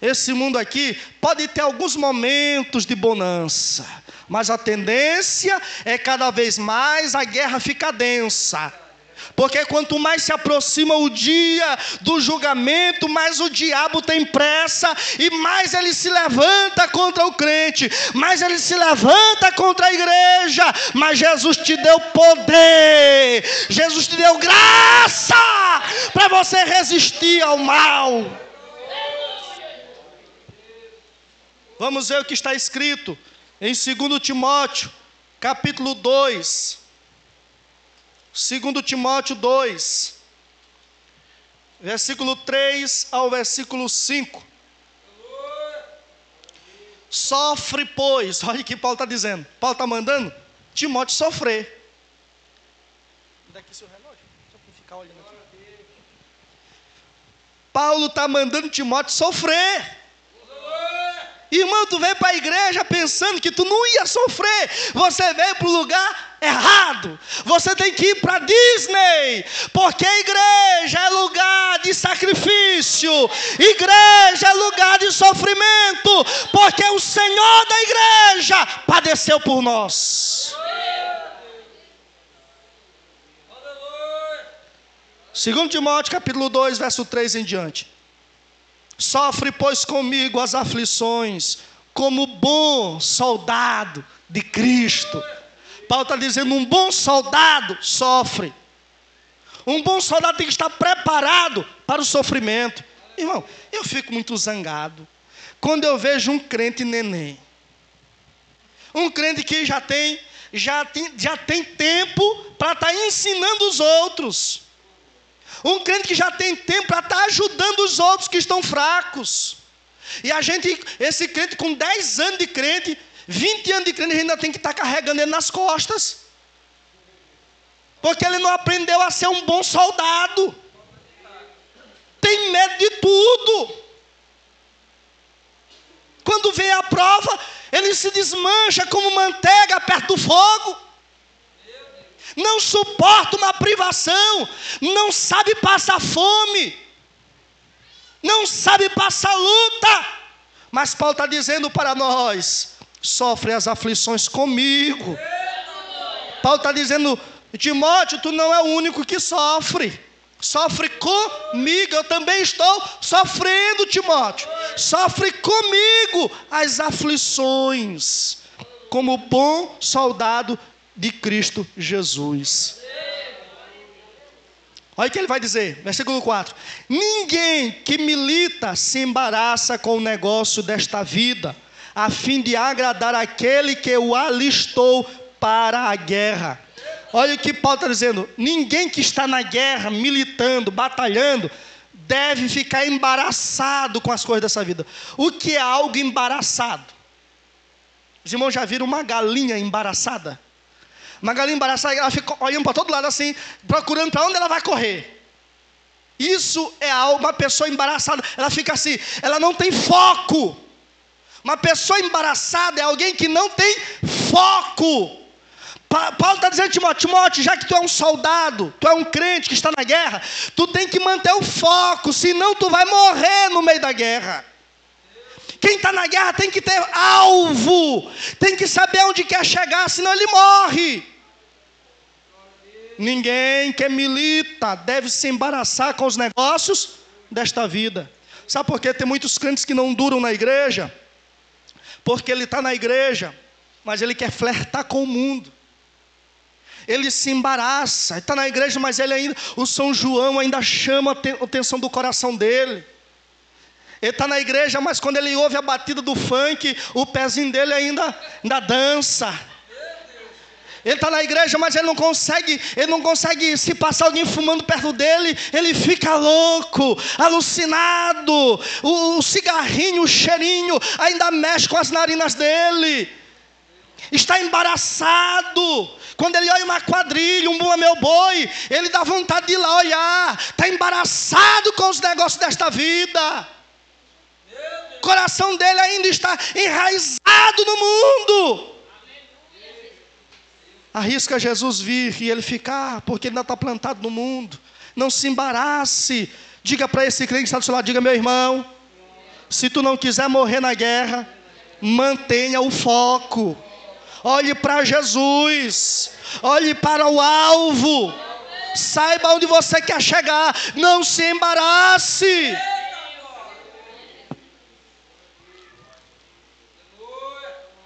Esse mundo aqui pode ter alguns momentos de bonança, mas a tendência é cada vez mais a guerra ficar densa. Porque quanto mais se aproxima o dia do julgamento, mais o diabo tem pressa e mais ele se levanta contra o crente, mais ele se levanta contra a igreja. Mas Jesus te deu poder, Jesus te deu graça para você resistir ao mal. Vamos ver o que está escrito em 2 Timóteo, capítulo 2. 2 Timóteo 2, versículo 3 ao versículo 5. Sofre, pois, olha o que Paulo está dizendo. Paulo está mandando Timóteo sofrer. Daqui seu relógio, só para ficar olhando aqui. Paulo está mandando Timóteo sofrer. Irmão, tu veio para a igreja pensando que tu não ia sofrer. Você veio para o lugar errado. Você tem que ir para Disney, porque a igreja é lugar de sacrifício, igreja é lugar de sofrimento, porque o Senhor da igreja padeceu por nós. 2 Timóteo capítulo 2, verso 3 em diante. Sofre, pois, comigo as aflições, como bom soldado de Cristo. Paulo está dizendo, um bom soldado sofre. Um bom soldado tem que estar preparado para o sofrimento. Irmão, eu fico muito zangado quando eu vejo um crente neném. Um crente que já tem tempo para estar ensinando os outros. Um crente que já tem tempo para estar ajudando os outros que estão fracos. E esse crente com 10 anos de crente, 20 anos de crente, ainda tem que estar carregando ele nas costas. Porque ele não aprendeu a ser um bom soldado. Tem medo de tudo. Quando vem a prova, ele se desmancha como manteiga perto do fogo. Não suporta uma privação, não sabe passar fome, não sabe passar luta. Mas Paulo está dizendo para nós, sofre as aflições comigo. Paulo está dizendo, Timóteo, tu não é o único que sofre. Sofre comigo, eu também estou sofrendo, Timóteo. Sofre comigo as aflições, como bom soldado de Cristo Jesus. Olha o que ele vai dizer, versículo 4. Ninguém que milita se embaraça com o negócio desta vida, a fim de agradar aquele que o alistou para a guerra. Olha o que Paulo está dizendo. Ninguém que está na guerra, militando, batalhando, deve ficar embaraçado com as coisas dessa vida. O que é algo embaraçado? Os irmãos já viram uma galinha embaraçada? Uma galinha embaraçada, ela fica olhando para todo lado assim, procurando para onde ela vai correr. Isso é uma pessoa embaraçada. Ela fica assim, ela não tem foco. Uma pessoa embaraçada é alguém que não tem foco. Paulo está dizendo, Timóteo, já que tu é um soldado, tu é um crente que está na guerra, tu tem que manter o foco, senão tu vai morrer no meio da guerra. Quem está na guerra tem que ter alvo, tem que saber onde quer chegar, senão ele morre. Ninguém que milita deve se embaraçar com os negócios desta vida. Sabe por quê? Tem muitos crentes que não duram na igreja, porque ele está na igreja, mas ele quer flertar com o mundo. Ele se embaraça, está na igreja, mas o São João ainda chama a atenção do coração dele. Ele está na igreja, mas quando ele ouve a batida do funk, o pezinho dele ainda dança. Ele está na igreja, mas ele não consegue, se passar alguém fumando perto dele, ele fica louco, alucinado. O cigarrinho, o cheirinho, ainda mexe com as narinas dele. Está embaraçado. Quando ele olha uma quadrilha, um bumba meu boi, ele dá vontade de ir lá olhar. Está embaraçado com os negócios desta vida. O coração dele ainda está enraizado no mundo. Arrisca Jesus vir e ele ficar, porque ele ainda está plantado no mundo. Não se embarace. Diga para esse crente que está do seu lado, diga, meu irmão, se tu não quiser morrer na guerra, mantenha o foco. Olhe para Jesus, olhe para o alvo, saiba onde você quer chegar, não se embarace.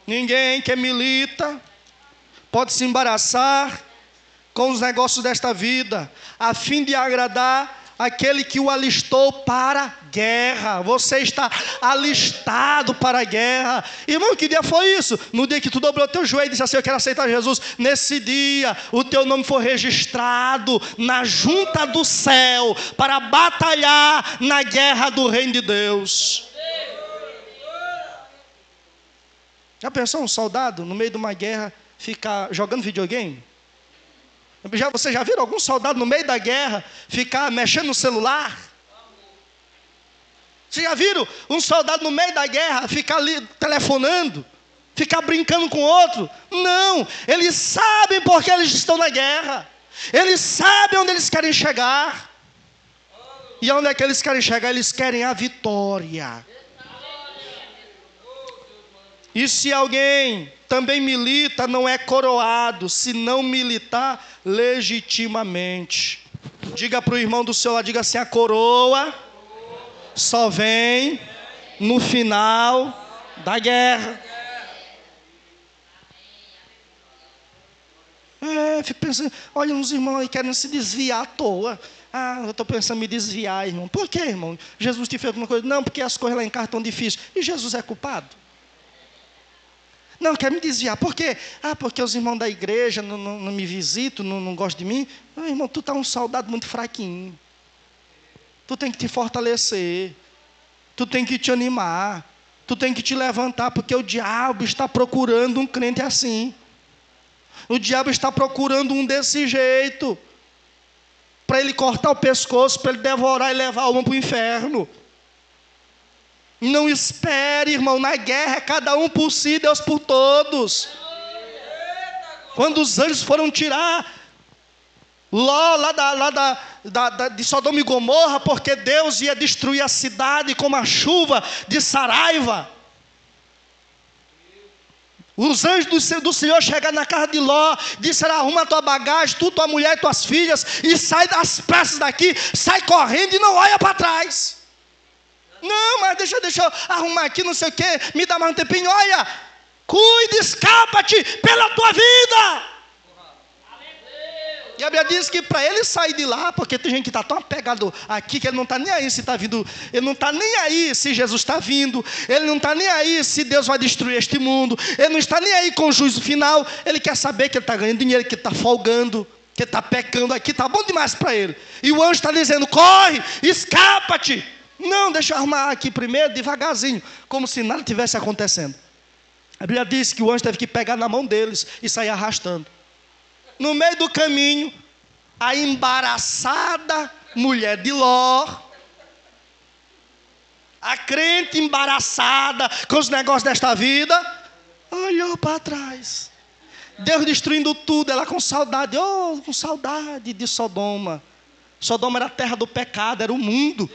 Ninguém que milita pode se embaraçar com os negócios desta vida, a fim de agradar aquele que o alistou para a guerra. Você está alistado para a guerra. Irmão, que dia foi isso? No dia que tu dobrou teu joelho e disse assim: eu quero aceitar Jesus. Nesse dia, o teu nome foi registrado na junta do céu para batalhar na guerra do reino de Deus. Já pensou um soldado no meio de uma guerra ficar jogando videogame? Você já viram algum soldado no meio da guerra ficar mexendo no celular? Você já viram um soldado no meio da guerra ficar ali telefonando? Ficar brincando com outro? Não, eles sabem porque eles estão na guerra. Eles sabem onde eles querem chegar. E onde é que eles querem chegar? Eles querem a vitória. E se alguém também milita, não é coroado, se não militar legitimamente. Diga para o irmão do seu lado, diga assim: a coroa só vem no final da guerra. Fico pensando, olha uns irmãos aí querendo se desviar à toa. Eu estou pensando em me desviar, irmão. Por quê, irmão? Jesus te fez alguma coisa? Não, porque as coisas lá em casa estão difíceis. E Jesus é culpado? Não, quer me desviar. Por quê? Porque os irmãos da igreja não me visitam, não gostam de mim. Irmão, tu está um soldado muito fraquinho. Tu tem que te fortalecer. Tu tem que te animar. Tu tem que te levantar, porque o diabo está procurando um crente assim. O diabo está procurando um desse jeito. Para ele cortar o pescoço, para ele devorar e levar a alma para o inferno. Não espere, irmão, na guerra é cada um por si, Deus por todos. Quando os anjos foram tirar Ló de Sodoma e Gomorra, porque Deus ia destruir a cidade com uma chuva de saraiva. Os anjos do Senhor chegaram na casa de Ló, disseram: arruma a tua bagagem, tu, tua mulher e tuas filhas, e sai das pressas daqui, sai correndo e não olha para trás. Não, mas deixa eu arrumar aqui, não sei o quê, me dá mais um tempinho. Olha, cuide, escapa-te pela tua vida. E a Bíblia diz que para ele sair de lá, porque tem gente que está tão apegado aqui, que ele não está nem aí se está vindo, ele não está nem aí se Jesus está vindo, ele não está nem aí se Deus vai destruir este mundo, ele não está nem aí com o juízo final, ele quer saber que ele está ganhando dinheiro, que ele está folgando, que ele está pecando aqui, está bom demais para ele. E o anjo está dizendo: corre, escapa-te. Não, deixa eu arrumar aqui primeiro, devagarzinho, como se nada tivesse acontecendo. A Bíblia diz que o anjo teve que pegar na mão deles e sair arrastando. No meio do caminho, a embaraçada mulher de Ló, a crente embaraçada com os negócios desta vida, olhou para trás. Deus destruindo tudo, ela com saudade, com saudade de Sodoma. Sodoma era a terra do pecado, era o mundo.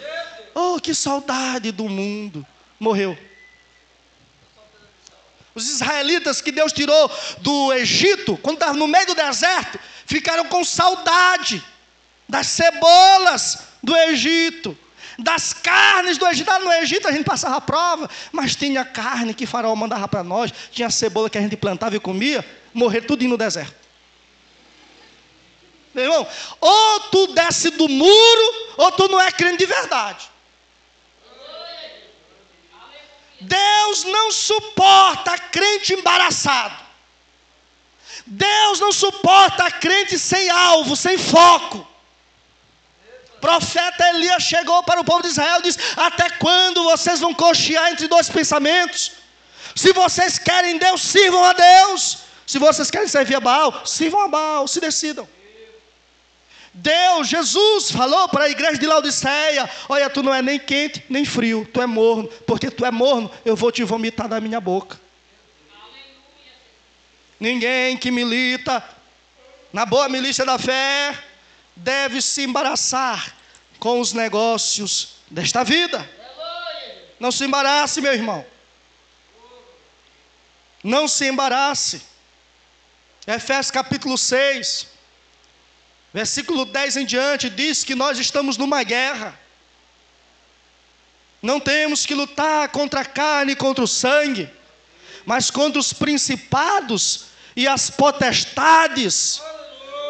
Que saudade do mundo. Morreu. Os israelitas que Deus tirou do Egito, quando estavam no meio do deserto, ficaram com saudade das cebolas do Egito, das carnes do Egito. No Egito a gente passava a prova, mas tinha carne que Faraó mandava para nós, tinha cebola que a gente plantava e comia, morrer tudo no deserto. Meu irmão, ou tu desce do muro, ou tu não é crente de verdade. Deus não suporta crente embaraçado. Deus não suporta crente sem alvo, sem foco. O profeta Elias chegou para o povo de Israel e disse: até quando vocês vão cochear entre dois pensamentos? Se vocês querem Deus, sirvam a Deus. Se vocês querem servir a Baal, sirvam a Baal, se decidam. Deus, Jesus falou para a igreja de Laodiceia: olha, tu não é nem quente nem frio, tu é morno, porque tu é morno, eu vou te vomitar da minha boca. Ninguém que milita na boa milícia da fé deve se embaraçar com os negócios desta vida. Não se embarace, meu irmão. Não se embarace. Efésios capítulo 6, versículo 10 em diante, diz que nós estamos numa guerra. Não temos que lutar contra a carne e contra o sangue, mas contra os principados e as potestades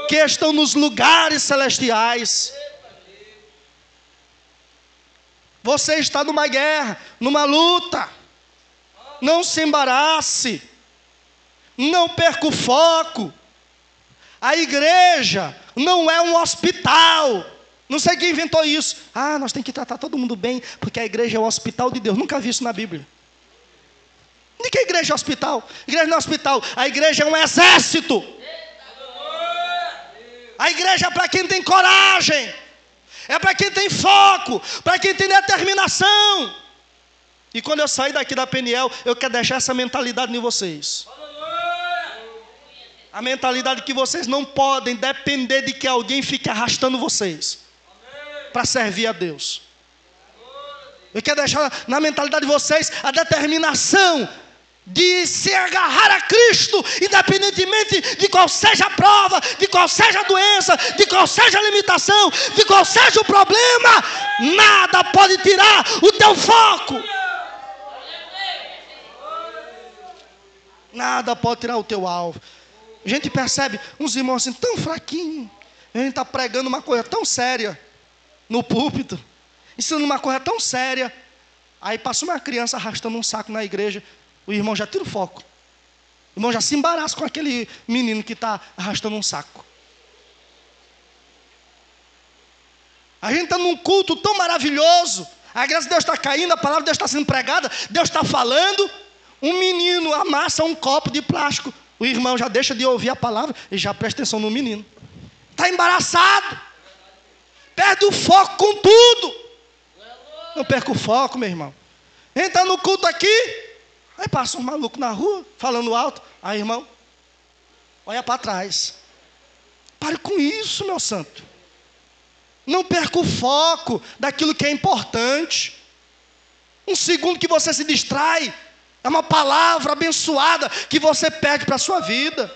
que estão nos lugares celestiais. Você está numa guerra, numa luta. Não se embarace. Não perca o foco. A igreja não é um hospital. Não sei quem inventou isso. Nós temos que tratar todo mundo bem, porque a igreja é o hospital de Deus. Nunca vi isso na Bíblia. De que a igreja é hospital? A igreja não é hospital. A igreja é um exército. A igreja é para quem tem coragem. É para quem tem foco. Para quem tem determinação. E quando eu sair daqui da Peniel, eu quero deixar essa mentalidade em vocês. A mentalidade que vocês não podem depender de que alguém fique arrastando vocês para servir a Deus. Eu quero deixar na mentalidade de vocês a determinação de se agarrar a Cristo, independentemente de qual seja a prova, de qual seja a doença, de qual seja a limitação, de qual seja o problema. Nada pode tirar o teu foco. Nada pode tirar o teu alvo. A gente percebe uns irmãos assim tão fraquinhos. A gente está pregando uma coisa tão séria no púlpito, ensinando uma coisa tão séria. Aí passa uma criança arrastando um saco na igreja. O irmão já tira o foco. O irmão já se embaraça com aquele menino que está arrastando um saco. A gente está num culto tão maravilhoso. A graça de Deus está caindo, a palavra de Deus está sendo pregada, Deus está falando. Um menino amassa um copo de plástico. O irmão já deixa de ouvir a palavra e já presta atenção no menino. Está embaraçado. Perde o foco com tudo. Não perca o foco, meu irmão. Entra no culto aqui. Aí passa um maluco na rua, falando alto. Aí, irmão, olha para trás. Pare com isso, meu santo. Não perca o foco daquilo que é importante. Um segundo que você se distrai, é uma palavra abençoada que você perde para a sua vida.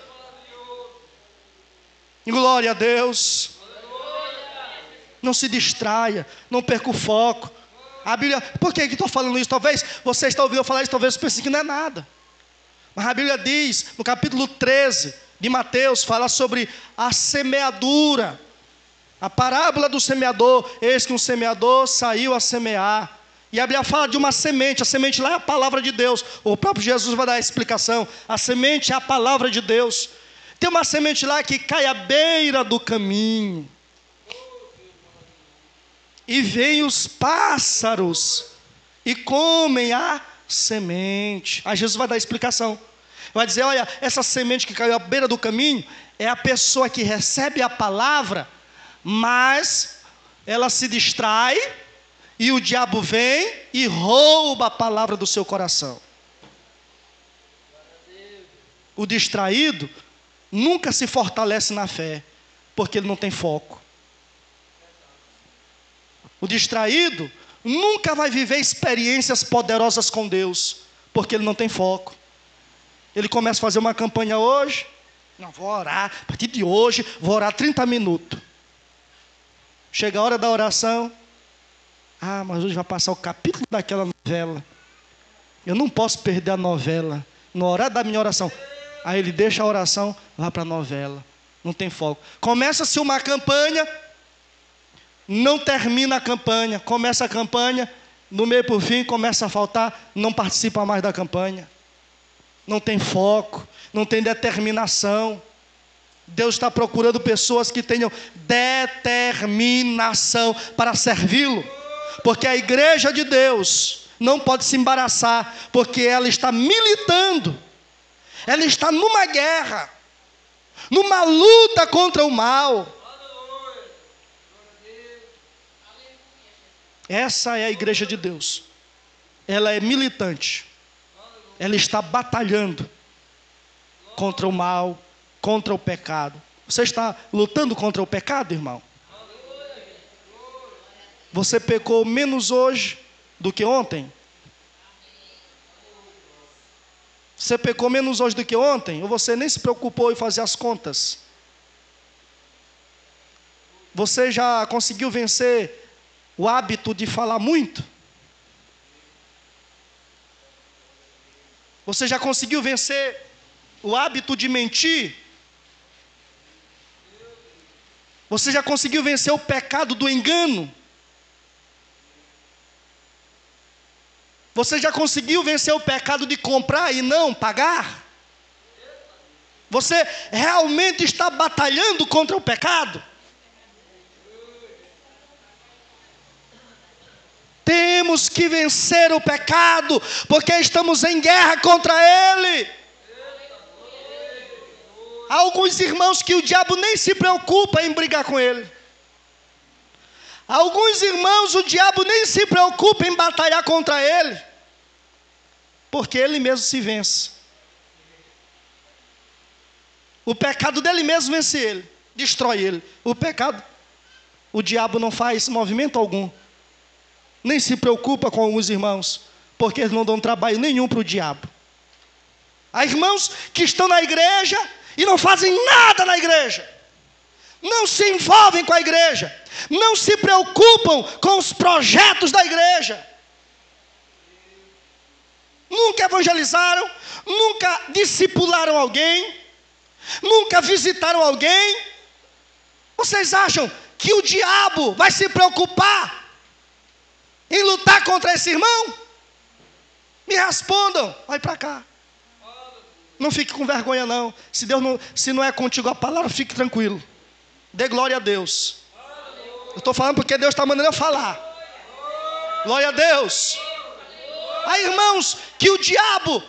Glória a Deus. Não se distraia, não perca o foco. A Bíblia, por que estou falando isso? Talvez você está ouvindo eu falar isso, talvez você pense que não é nada. Mas a Bíblia diz, no capítulo 13 de Mateus, fala sobre a semeadura. A parábola do semeador. Eis que um semeador saiu a semear. E a Bíblia fala de uma semente. A semente lá é a palavra de Deus. O próprio Jesus vai dar a explicação. A semente é a palavra de Deus. Tem uma semente lá que cai à beira do caminho. E vêm os pássaros e comem a semente. Aí Jesus vai dar a explicação. Vai dizer, olha, essa semente que caiu à beira do caminho é a pessoa que recebe a palavra, mas ela se distrai e o diabo vem e rouba a palavra do seu coração. O distraído nunca se fortalece na fé, porque ele não tem foco. O distraído nunca vai viver experiências poderosas com Deus, porque ele não tem foco. Ele começa a fazer uma campanha hoje, não, vou orar, a partir de hoje, vou orar 30 minutos. Chega a hora da oração, mas hoje vai passar o capítulo daquela novela. Eu não posso perder a novela, no horário da minha oração. Aí ele deixa a oração, vai para a novela, não tem foco. Começa-se uma campanha, não termina a campanha, começa a campanha, no meio por fim começa a faltar, não participa mais da campanha. Não tem foco, não tem determinação. Deus está procurando pessoas que tenham determinação para servi-lo. Porque a igreja de Deus não pode se embaraçar, porque ela está militando. Ela está numa guerra, numa luta contra o mal. Essa é a igreja de Deus. Ela é militante. Ela está batalhando contra o mal, contra o pecado. Você está lutando contra o pecado, irmão? Você pecou menos hoje do que ontem? Você pecou menos hoje do que ontem? Ou você nem se preocupou em fazer as contas? Você já conseguiu vencer o hábito de falar muito? Você já conseguiu vencer o hábito de mentir? Você já conseguiu vencer o pecado do engano? Você já conseguiu vencer o pecado de comprar e não pagar? Você realmente está batalhando contra o pecado? Temos que vencer o pecado, porque estamos em guerra contra ele. Há alguns irmãos que o diabo nem se preocupa em brigar com ele. Há alguns irmãos, o diabo nem se preocupa em batalhar contra ele, porque ele mesmo se vence. O pecado dele mesmo vence ele, destrói ele. O pecado, o diabo não faz movimento algum. Nem se preocupa com alguns irmãos, porque eles não dão trabalho nenhum para o diabo. Há irmãos que estão na igreja e não fazem nada na igreja. Não se envolvem com a igreja. Não se preocupam com os projetos da igreja. Nunca evangelizaram, nunca discipularam alguém, nunca visitaram alguém. Vocês acham que o diabo vai se preocupar em lutar contra esse irmão? Me respondam. Vai para cá. Não fique com vergonha não. Se não é contigo a palavra, fique tranquilo. Dê glória a Deus. Eu estou falando porque Deus está mandando eu falar. Glória a Deus. Há irmãos que o diabo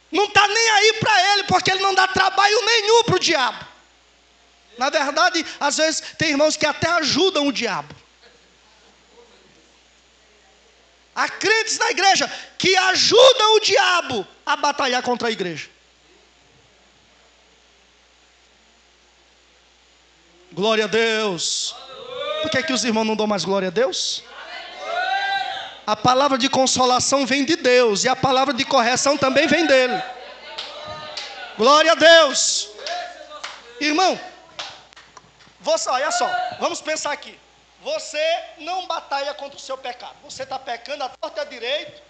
não está nem aí para ele, porque ele não dá trabalho nenhum para o diabo. Na verdade, às vezes tem irmãos que até ajudam o diabo. Há crentes na igreja que ajudam o diabo a batalhar contra a igreja. Glória a Deus. Por que os irmãos não dão mais glória a Deus? A palavra de consolação vem de Deus, e a palavra de correção também vem dele. Glória a Deus. Irmão, olha só, vamos pensar aqui. Você não batalha contra o seu pecado. Você está pecando à torta e à direita,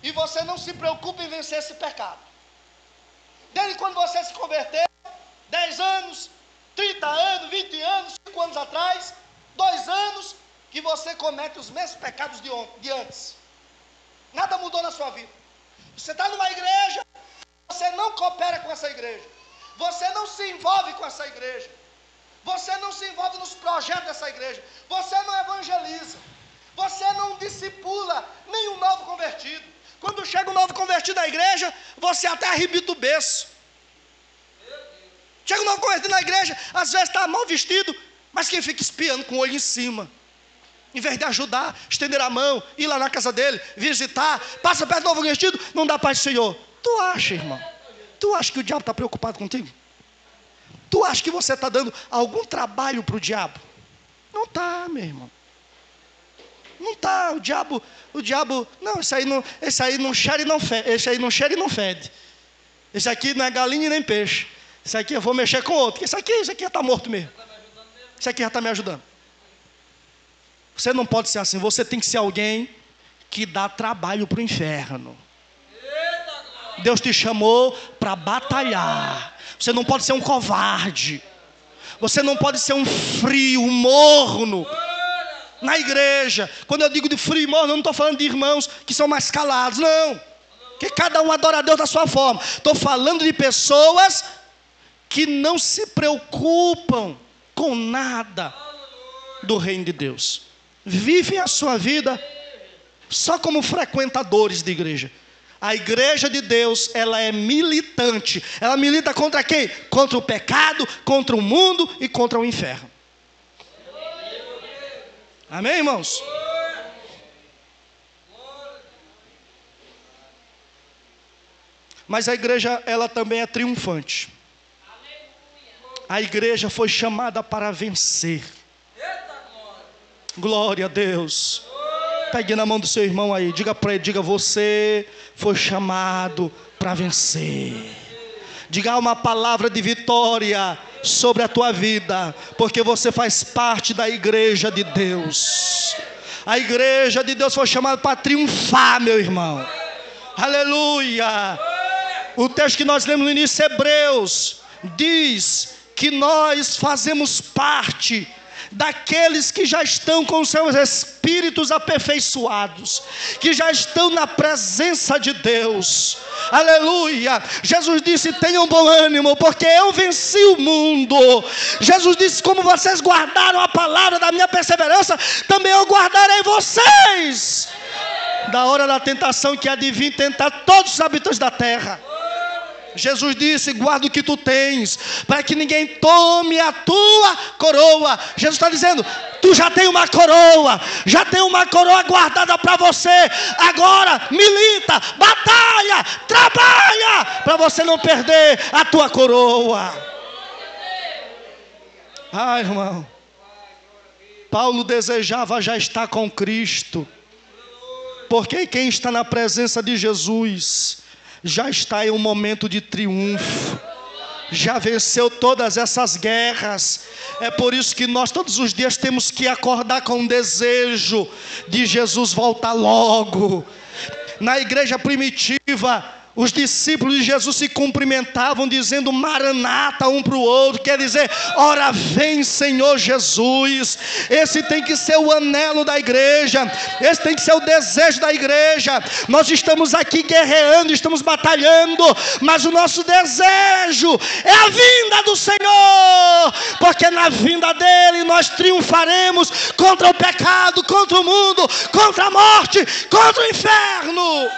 e você não se preocupa em vencer esse pecado. Desde quando você se converteu, 10 anos, 30 anos, 20 anos, 5 anos atrás, 2 anos, que você comete os mesmos pecados de antes. Nada mudou na sua vida. Você está numa igreja, você não coopera com essa igreja. Você não se envolve com essa igreja. Você não se envolve nos projetos dessa igreja. Você não evangeliza. Você não discipula nenhum novo convertido. Quando chega um novo convertido à igreja, você até arrebita o berço. Chega um novo convertido na igreja, às vezes está mal vestido, mas quem fica espiando com o olho em cima, em vez de ajudar, estender a mão, ir lá na casa dele, visitar, passa perto do novo convertido, não dá paz do Senhor. Tu acha, irmão? Tu acha que o diabo está preocupado contigo? Tu acha que você está dando algum trabalho para o diabo? Não está, meu irmão. Não está. O diabo, não, esse aí não cheira e não fede. Esse aí não cheira e não fede. Esse aqui não é galinha nem peixe. Esse aqui eu vou mexer com outro. Esse aqui já está morto mesmo. Esse aqui já está me ajudando. Você não pode ser assim. Você tem que ser alguém que dá trabalho para o inferno. Deus te chamou para batalhar. Você não pode ser um covarde. Você não pode ser um frio, um morno na igreja. Quando eu digo de frio e morno, eu não estou falando de irmãos que são mais calados, não. Porque cada um adora a Deus da sua forma. Estou falando de pessoas que não se preocupam com nada do reino de Deus. Vivem a sua vida só como frequentadores de igreja. A igreja de Deus, ela é militante. Ela milita contra quem? Contra o pecado, contra o mundo e contra o inferno. Amém, irmãos? Mas a igreja, ela também é triunfante. A igreja foi chamada para vencer. Glória a Deus. Pegue na mão do seu irmão aí, diga para ele, diga: você foi chamado para vencer. Diga uma palavra de vitória sobre a tua vida, porque você faz parte da igreja de Deus. A igreja de Deus foi chamada para triunfar, meu irmão. Aleluia. O texto que nós lemos no início, Hebreus, diz que nós fazemos parte daqueles que já estão com seus espíritos aperfeiçoados, que já estão na presença de Deus. Aleluia! Jesus disse: tenham bom ânimo, porque eu venci o mundo. Jesus disse: como vocês guardaram a palavra da minha perseverança, também eu guardarei vocês da hora da tentação que há de vir tentar todos os habitantes da terra. Jesus disse: guarda o que tu tens, para que ninguém tome a tua coroa. Jesus está dizendo: tu já tem uma coroa, já tem uma coroa guardada para você. Agora milita, batalha, trabalha, para você não perder a tua coroa. Ah, irmão, Paulo desejava já estar com Cristo, porque quem está na presença de Jesus já está em um momento de triunfo, já venceu todas essas guerras. É por isso que nós todos os dias temos que acordar com um desejo de Jesus voltar logo. Na igreja primitiva, os discípulos de Jesus se cumprimentavam dizendo Maranata um para o outro, quer dizer, ora vem Senhor Jesus. Esse tem que ser o anelo da igreja, esse tem que ser o desejo da igreja. Nós estamos aqui guerreando, estamos batalhando, mas o nosso desejo é a vinda do Senhor, porque na vinda dele nós triunfaremos contra o pecado, contra o mundo, contra a morte, contra o inferno.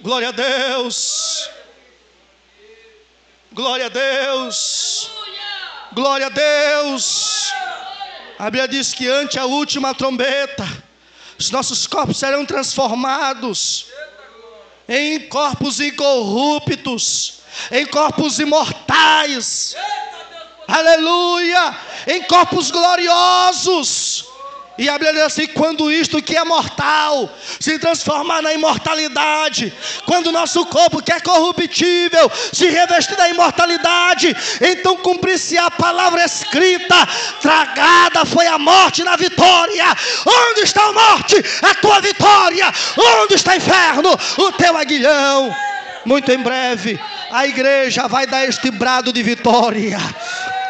Glória a Deus, glória a Deus, glória a Deus. A Bíblia diz que ante a última trombeta, os nossos corpos serão transformados em corpos incorruptos, em corpos imortais, aleluia, em corpos gloriosos. E a Bíblia diz assim: quando isto que é mortal se transformar na imortalidade, quando o nosso corpo que é corruptível se revestir da imortalidade, então cumprir-se a palavra escrita: tragada foi a morte na vitória. Onde está a morte? A tua vitória. Onde está o inferno? O teu aguilhão. Muito em breve a igreja vai dar este brado de vitória.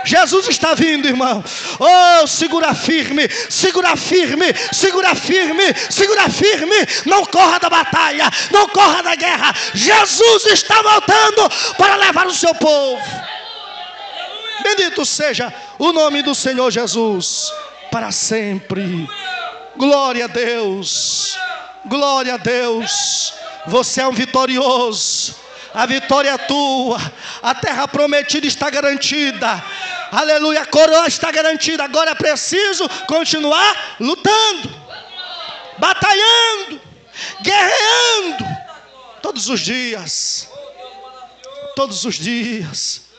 Jesus está vindo, irmão. Oh, segura firme, segura firme, segura firme, segura firme. Não corra da batalha, não corra da guerra. Jesus está voltando para levar o seu povo. Bendito seja o nome do Senhor Jesus para sempre. Glória a Deus, glória a Deus. Você é um vitorioso. A vitória é tua, a terra prometida está garantida, aleluia, a coroa está garantida. Agora é preciso continuar lutando, batalhando, guerreando, todos os dias, todos os dias.